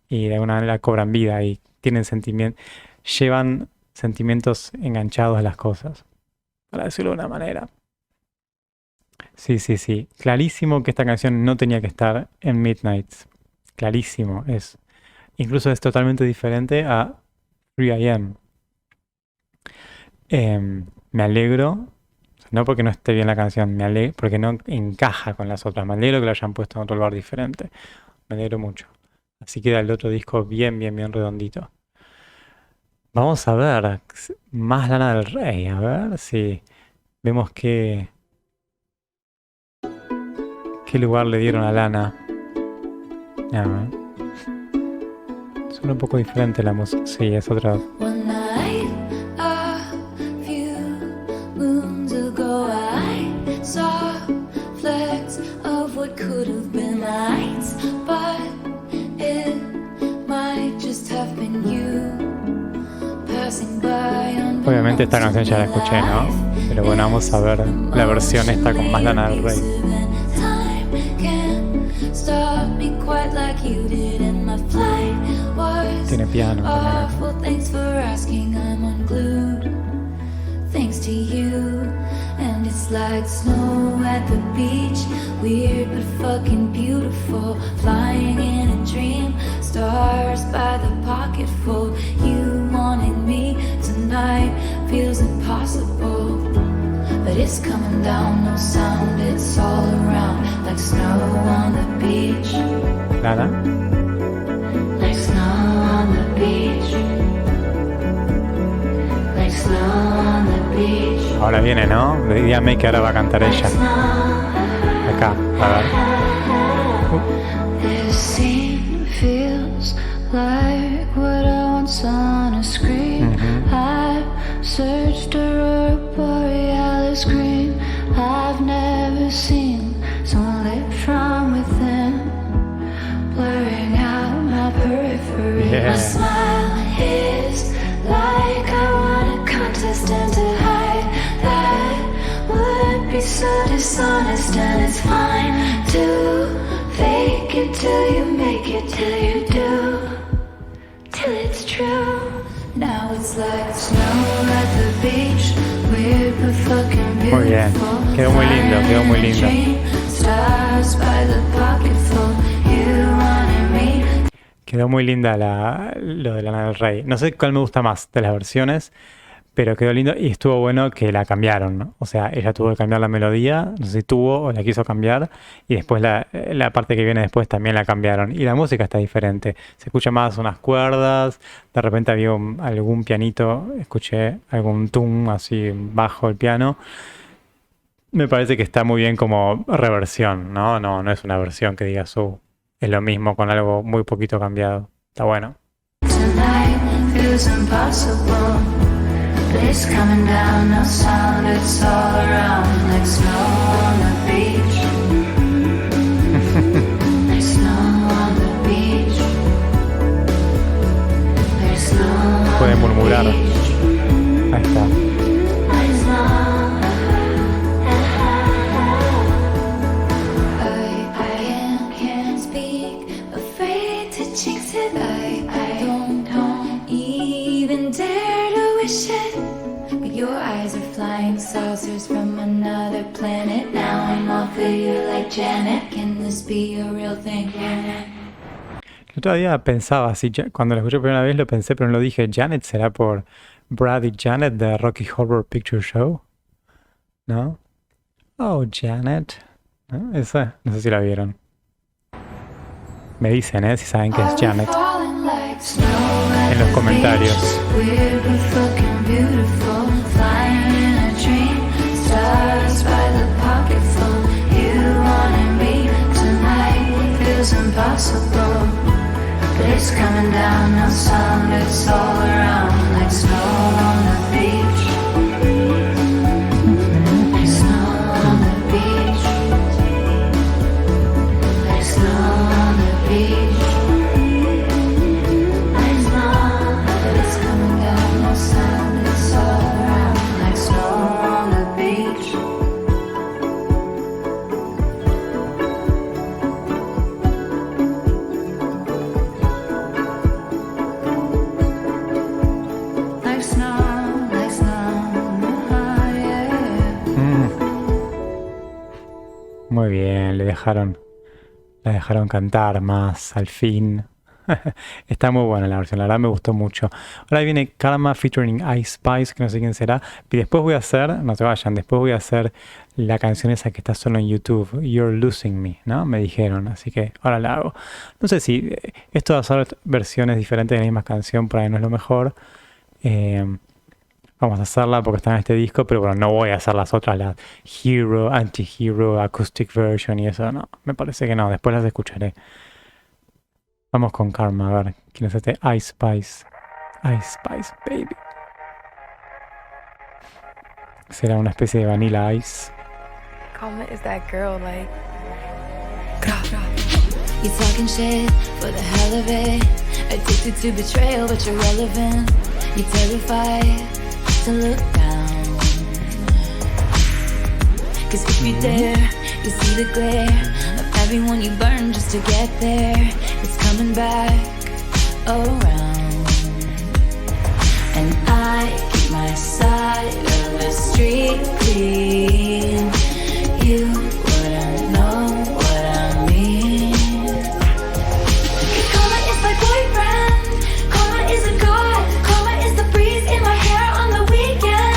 Y de alguna manera cobran vida y llevan sentimientos enganchados a las cosas, para decirlo de una manera. Sí. Clarísimo que esta canción no tenía que estar en Midnights. Clarísimo. Incluso es totalmente diferente a 3 AM. Me alegro, no porque no esté bien la canción, me alegro porque no encaja con las otras. Me alegro que lo hayan puesto en otro lugar diferente. Me alegro mucho. Así queda el otro disco bien redondito. Vamos a ver más Lana del Rey. A ver si vemos qué lugar le dieron a Lana. A ver. Suena un poco diferente la música. Sí, es otra. One night, a few moons ago, I saw flecks of what could have been lights, but it might just have been you passing by. Obviamente esta canción ya la escuché, ¿no? Pero bueno, vamos a ver la versión esta con más Lana del Rey. Tiene piano también. Thanks for asking, I'm unglued. Thanks to you, and it's like snow at the beach. Weird but fucking beautiful. Flying in a dream, stars by the pocketful. You wanting me tonight feels impossible, but it's coming down, no sound, it's all around, like snow on the beach. Lana. Like snow on the beach. Like snow on the beach. Ahora viene, ¿no? Dígame que ahora va a cantar ella. Acá, a ver. This scene feels like what I once on a screen. I've searched Aurora Borealis green. I've never seen someone lit from within, blurring out my periphery. Yeah. My smile is like I won a contest, and to hide that would be so dishonest. And it's fine to fake it till you make it, till you do. like snow at the beach. Weird but fucking Muy bien. beautiful. Quedó muy lindo, quedó muy Flying in a lindo. dream. Stars by the pocketful. You wanted me. Quedó muy linda lo de Lana del Rey. No sé cuál me gusta más de las versiones, pero quedó lindo y estuvo bueno que la cambiaron, ¿no? O sea, ella tuvo que cambiar la melodía, no sé si tuvo o la quiso cambiar, y después la parte que viene después también la cambiaron. Y la música está diferente, se escucha más unas cuerdas, de repente había algún pianito, escuché algún tum así bajo el piano. Me parece que está muy bien como reversión, ¿no? No es una versión que digas, es lo mismo con algo muy poquito cambiado. Está bueno. Tonight feels impossible. It's coming down, no sound, it's all around like snow on the beach. Like snow on the beach. There's snow Puede on the murmurar. beach. Ahí está. Like snow. I can't speak, afraid to jinx it. I don't even dare to wish it. But your eyes are flying saucers from another planet. Now I'm all for you like Janet. Can this be a real thing? El otro día pensaba, así, cuando lo escuché por primera vez lo pensé, pero no lo dije. Janet será por Brad y Janet de Rocky Horror Picture Show, ¿no? Oh, Janet. ¿No? Esa, no sé si la vieron. Me dicen, si saben que es Janet. En los comentarios. Weird but fucking beautiful. Flying in a dream. Stars by the pocketful. You wanted me tonight. Feels impossible. But it's coming down, no sound, it's all around like snow on the beach. Like snow on the beach. Like snow on the beach. Like snow, but it's coming down, no sound, it's all around like snow on the beach. Like snow, yeah. Muy bien, la dejaron cantar más al fin. Está muy buena la versión, la verdad me gustó mucho. Ahora viene Karma featuring Ice Spice, que no sé quién será. Y después voy a hacer, no se vayan, después voy a hacer la canción esa que está solo en YouTube, You're Losing Me, ¿no? Me dijeron, así que ahora la hago. No sé si esto de hacer versiones diferentes de la misma canción por ahí no es lo mejor. Vamos a hacerla porque está en este disco, pero bueno, no voy a hacer las otras, la Hero, Anti-Hero, Acoustic Version y eso, no. Me parece que no, después las escucharé. Vamos con Karma, a ver, ¿quién es este? Ice Spice. Ice Spice, baby. Será una especie de Vanilla Ice. Karma is that girl, like. You talking shit for the hell of it. Addicted to betrayal, but you're relevant. You're terrified to look down. Cause if you dare, you see the glare of everyone you burn just to get there. It's coming back around. And I keep my side of the street clean. You wouldn't know what I mean. Karma is my boyfriend. Karma is a god. Karma is the breeze in my hair on the weekend.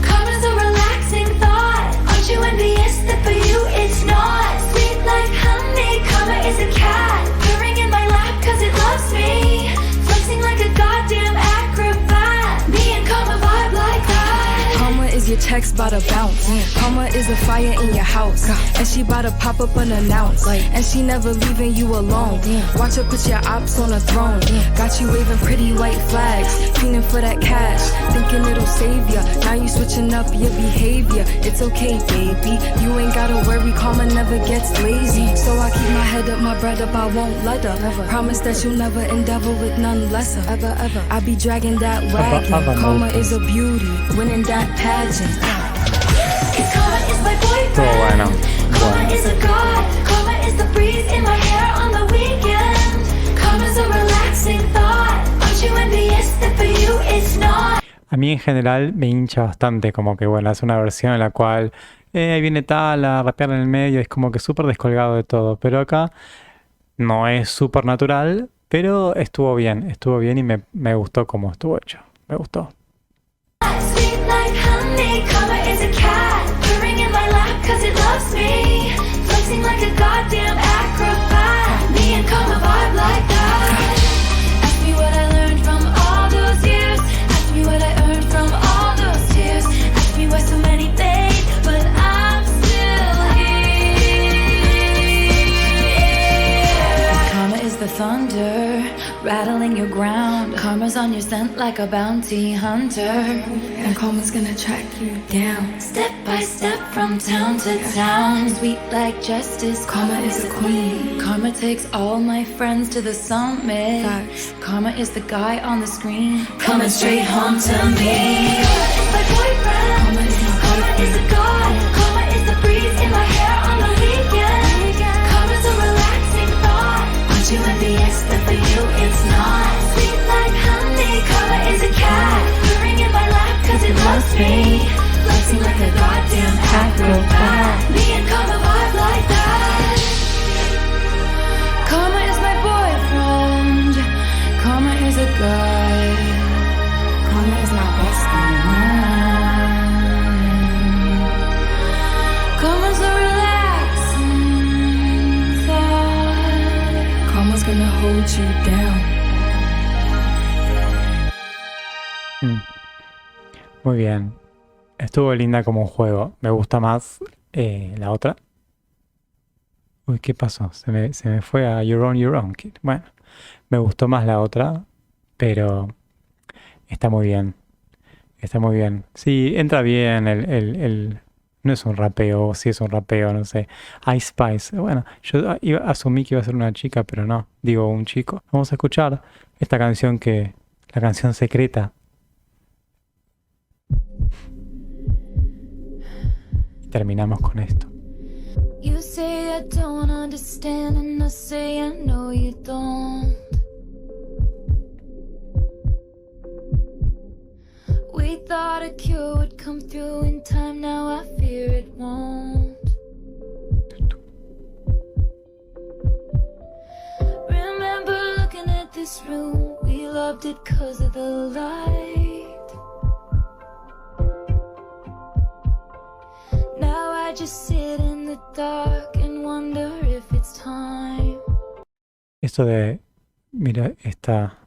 Karma's a relaxing thought. Aren't you envious that for you it's not? Sweet like honey. Karma is a cat. Purring in my lap cause it loves me. Flexing like a goddamn acrobat. Me and Karma vibe like that. Karma is your text about to bounce. Karma is a fire in your house. And she about to pop up unannounced. And she never leaving you alone. Watch her put your ops on a throne. Got you waving pretty white flags. Fiending for that cash. Thinking it'll save ya. Now you switching up your behavior. It's okay, baby. You ain't gotta worry. Karma never gets lazy. So I keep my head up, my bread up. I won't let her. Promise that you'll never endeavor with none lesser. Ever. I be dragging that wagon. Karma is a beauty. Winning that pageant. Karma is my boyfriend. Todo bueno. Karma is a god. Karma is the breeze in my hair on the weekend. Karma's a relaxing thought. Aren't you envious that for you it's not? a mí en general me hincha bastante, como que bueno, hace una versión en la cual ahí viene tal a rapear en el medio, es como que súper descolgado de todo, pero acá no es súper natural, pero estuvo bien y me gustó cómo estuvo hecho, me gustó. Sweet like honey, karma is a cat, purring in my lap cause it loves me, flexing like a goddamn acrobat, me and karma vibe like that. Ask me what I learned from all those years, ask me what I earned from all those tears, ask me why so many fade, but I'm still here. Karma is the thunder, rattling your ground. Karma's on your scent like a bounty hunter. And karma's gonna track you down. Step by step from town to town. Sweet like justice. Karma is a queen. Karma takes all my friends to the summit. Facts. Karma is the guy on the screen coming straight home to me. My boyfriend. Karma is my Karma is a god. Karma is the breeze in my hair on the weekend. Karma's a relaxing thought. Aren't you envious that for you it's not? Sweet like honey. Karma is a cat, purring in my lap cause it loves me, flexing like a goddamn acrobat. Me and karma vibe like that. Karma is my boyfriend. Karma is a guy. Karma is my bestie. Karma's a relaxing thought. Karma's gonna hold you down. Mm, Muy bien, estuvo linda como un juego, me gusta más la otra. Uy, ¿qué pasó? Se me fue a Your Own Kid. Bueno, me gustó más la otra, pero está muy bien. Está muy bien. Sí, entra bien no es un rapeo, sí es un rapeo, no sé. Ice Spice. Bueno, yo asumí que iba a ser una chica, pero no. Digo, un chico. Vamos a escuchar esta canción la canción secreta. Y terminamos con esto. You say I don't understand, and I say I know you don't. We thought a cure would come through in time, now I fear it won't. Remember looking at this room, we loved it 'cause of the light. Now I just sit in the dark and wonder if it's time. Esto de, mira, esta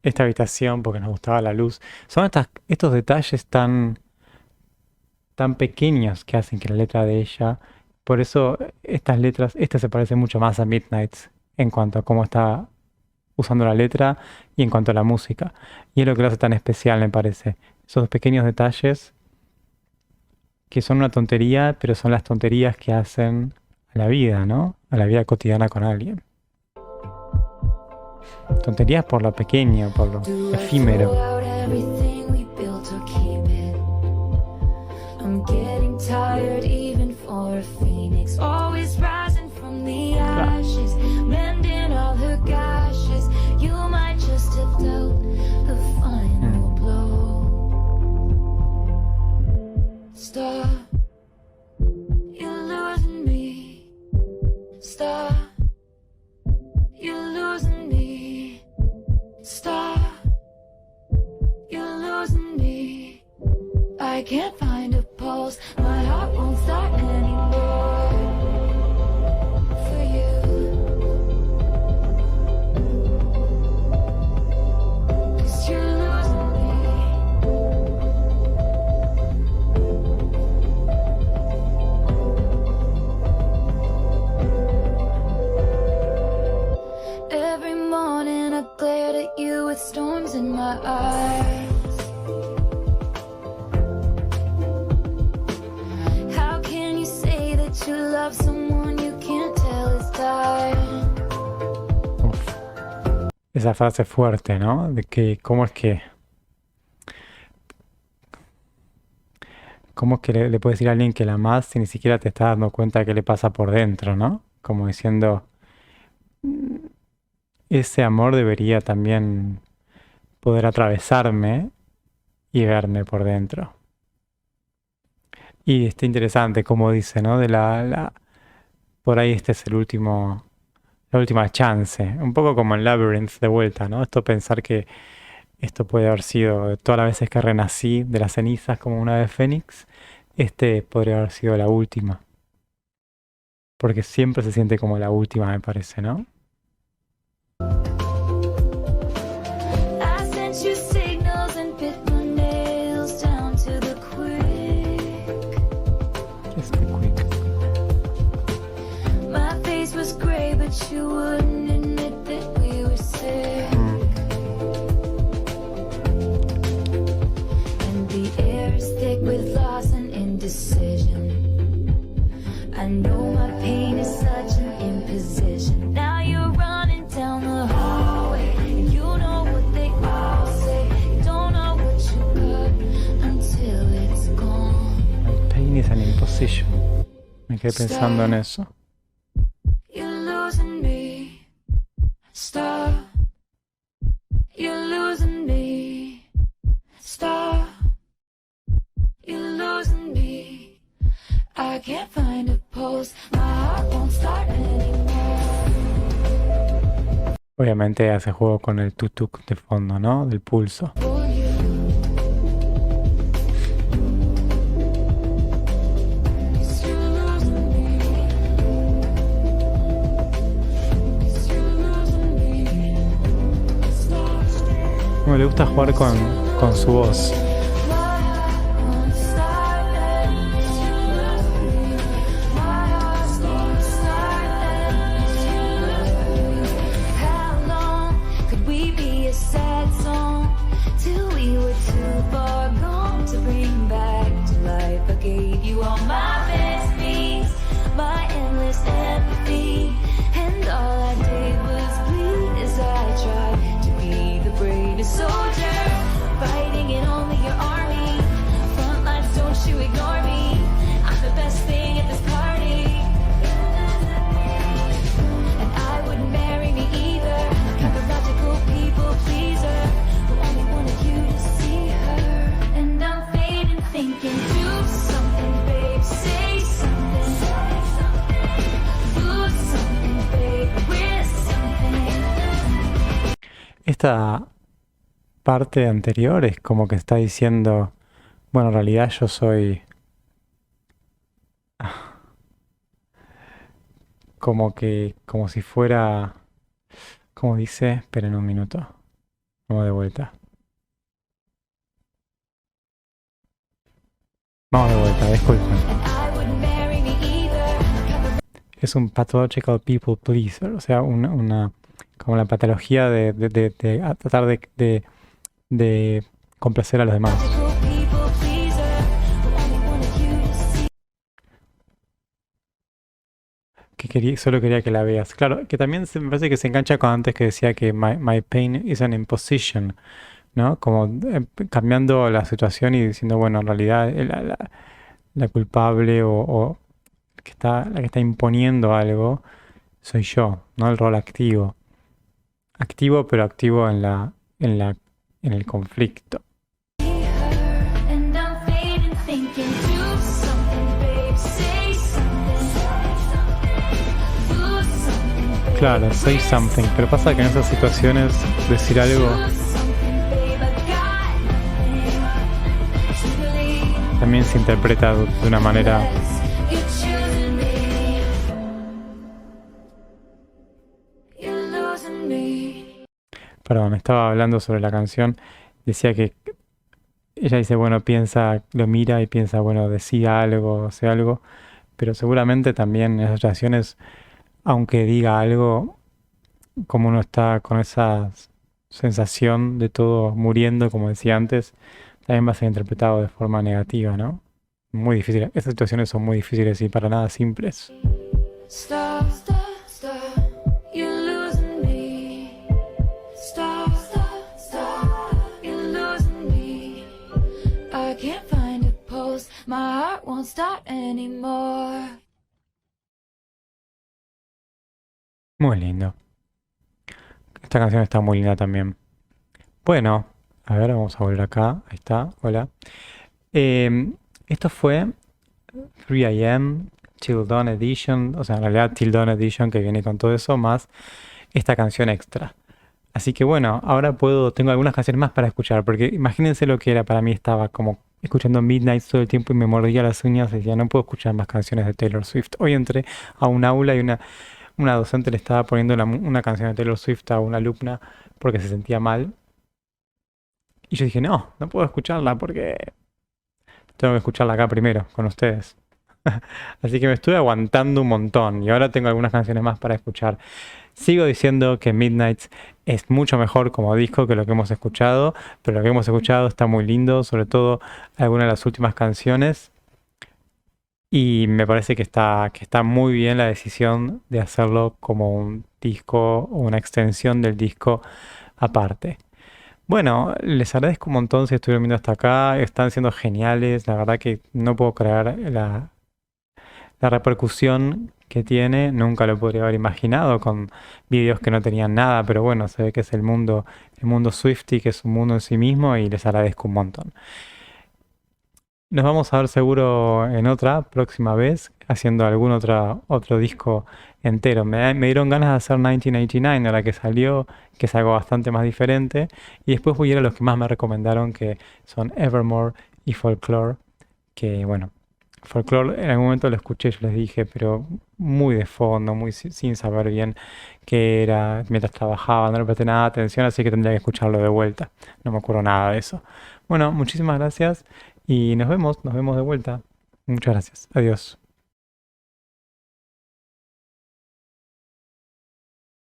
habitación, porque nos gustaba la luz, son estos detalles tan pequeños que hacen que la letra de ella, por eso estas letras, esta se parece mucho más a Midnights en cuanto a cómo está usando la letra y en cuanto a la música. Y es lo que lo hace tan especial, me parece. Esos pequeños detalles que son una tontería, pero son las tonterías que hacen a la vida, ¿no? A la vida cotidiana con alguien. Tonterías por lo pequeño, por lo Do I efímero. throw out everything we built or keep it? I'm getting tired even for a phoenix, always rising from the ashes, mending all her gashes. You might just have dealt the final blow. Stop, you're losing me. Stop, you're losing me. Stop, you're losing me. I can't find a pulse, my heart won't start anymore. For you, 'cause you're losing me. Every morning I glared at you with storms in my eyes. How can you say that you love someone you can't tell is dying? Uf. Esa frase fuerte, ¿no? De que cómo es que le puedes decir a alguien que la amas si ni siquiera te estás dando cuenta de qué le pasa por dentro, ¿no? Como diciendo, ese amor debería también poder atravesarme y verme por dentro. Y está interesante como dice, ¿no? Por ahí este es la última chance. Un poco como en Labyrinth de vuelta, ¿no? Esto pensar que esto puede haber sido de todas las veces que renací de las cenizas como una ave fénix. Este podría haber sido la última. Porque siempre se siente como la última, me parece, ¿no? I sent you signals and bit my nails down to the quick. Este quick. My face was gray, but you wouldn't admit that we were sick. And the air is thick with loss and indecision. I know my pain is such an imposition. Now you're running down the hallway, and you know what they all say. You don't know what you got until it's gone. Pain is an imposition. Me quedé pensando en eso. You're losing me. Stop. You're losing me. Stop. You're losing me. I can't find a pulse. My heart won't start anymore. Obviamente hace juego con el tutuk de fondo, ¿no? Del pulso. For you. You're losing me. You're losing me. Stop. Como le gusta jugar con su voz. How long could we be a sad song till we were too far gone to bring back to life? I gave you all my best beats, my endless empathy, and all I did was bleed as I tried to be the bravest soldier, fighting in only your army. Front lines, don't you ignore me. I'm the best thing at this party. And I wouldn't marry me either. Pathological people pleaser who only wanted you to see her. And I'm fading, thinking, do something, babe, say something. Do something, babe, we're something. Esta parte anterior es como que está diciendo, bueno, en realidad yo soy como si fuera, como dice, esperen un minuto, vamos de vuelta. Vamos de vuelta, disculpen. And I wouldn't marry me either. Es un pathological people pleaser, o sea, como la patología de tratar de complacer a los demás. Pathological people pleaser who only wanted you to see. Solo quería que la veas. Claro, que también me parece que se engancha con antes que decía que my pain is an imposition, ¿no? Como cambiando la situación y diciendo, bueno, en realidad la culpable o la que está imponiendo algo soy yo, ¿no? El rol activo. Activo, pero activo en el conflicto. And I'm fading, thinking, do something, babe, say something. Do something, babe, Claro, say something, pero pasa que en esas situaciones decir algo do something, babe, I got nothing to believe. también se interpreta de una manera You're choosing me. You're losing me. Perdón, estaba hablando sobre la canción. Decía que ella dice, bueno, piensa, lo mira y piensa, bueno, decía algo, hace algo. Pero seguramente también en esas situaciones, aunque diga algo, como uno está con esa sensación de todo muriendo, como decía antes, también va a ser interpretado de forma negativa, ¿no? Muy difícil. Esas situaciones son muy difíciles y para nada simples. Stop, stop, stop. You're losing me. Stop, stop, stop. You're losing me. I can't find a pulse. My heart won't start anymore. Muy lindo. Esta canción está muy linda también. Bueno, A ver, vamos a volver acá. Ahí está, hola. Eh, Esto fue 3 AM, Till Dawn Edition, o sea, en realidad Till Dawn Edition que viene con todo eso, más esta canción extra. Así que bueno, ahora tengo algunas canciones más para escuchar, porque imagínense lo que era para mí, estaba como escuchando Midnight todo el tiempo y me mordía las uñas y decía, no puedo escuchar más canciones de Taylor Swift. Hoy entré a un aula y una docente le estaba poniendo una canción de Taylor Swift a una alumna porque se sentía mal. Y yo dije, no, no puedo escucharla porque tengo que escucharla acá primero, con ustedes. Así que me estuve aguantando un montón y ahora tengo algunas canciones más para escuchar. Sigo diciendo que Midnight es mucho mejor como disco que lo que hemos escuchado, pero lo que hemos escuchado está muy lindo, sobre todo algunas de las últimas canciones. Y me parece que está muy bien la decisión de hacerlo como un disco o una extensión del disco aparte. Bueno, les agradezco un montón si estuvieron viendo hasta acá, están siendo geniales, la verdad que no puedo creer la repercusión que tiene, nunca lo podría haber imaginado con videos que no tenían nada, pero bueno, se ve que es el mundo Swiftie, que es un mundo en sí mismo y les agradezco un montón. Nos vamos a ver seguro en otra próxima vez, haciendo algún otro disco entero. Me dieron ganas de hacer 1989, ahora que salió, que es algo bastante más diferente. Y después voy a ir a los que más me recomendaron, que son Evermore y Folklore. Que bueno, Folklore en algún momento lo escuché, yo les dije, pero muy de fondo, muy sin saber bien qué era, mientras trabajaba, no le presté nada de atención, así que tendría que escucharlo de vuelta. No me acuerdo nada de eso. Bueno, muchísimas gracias y nos vemos de vuelta. Muchas gracias. Adiós.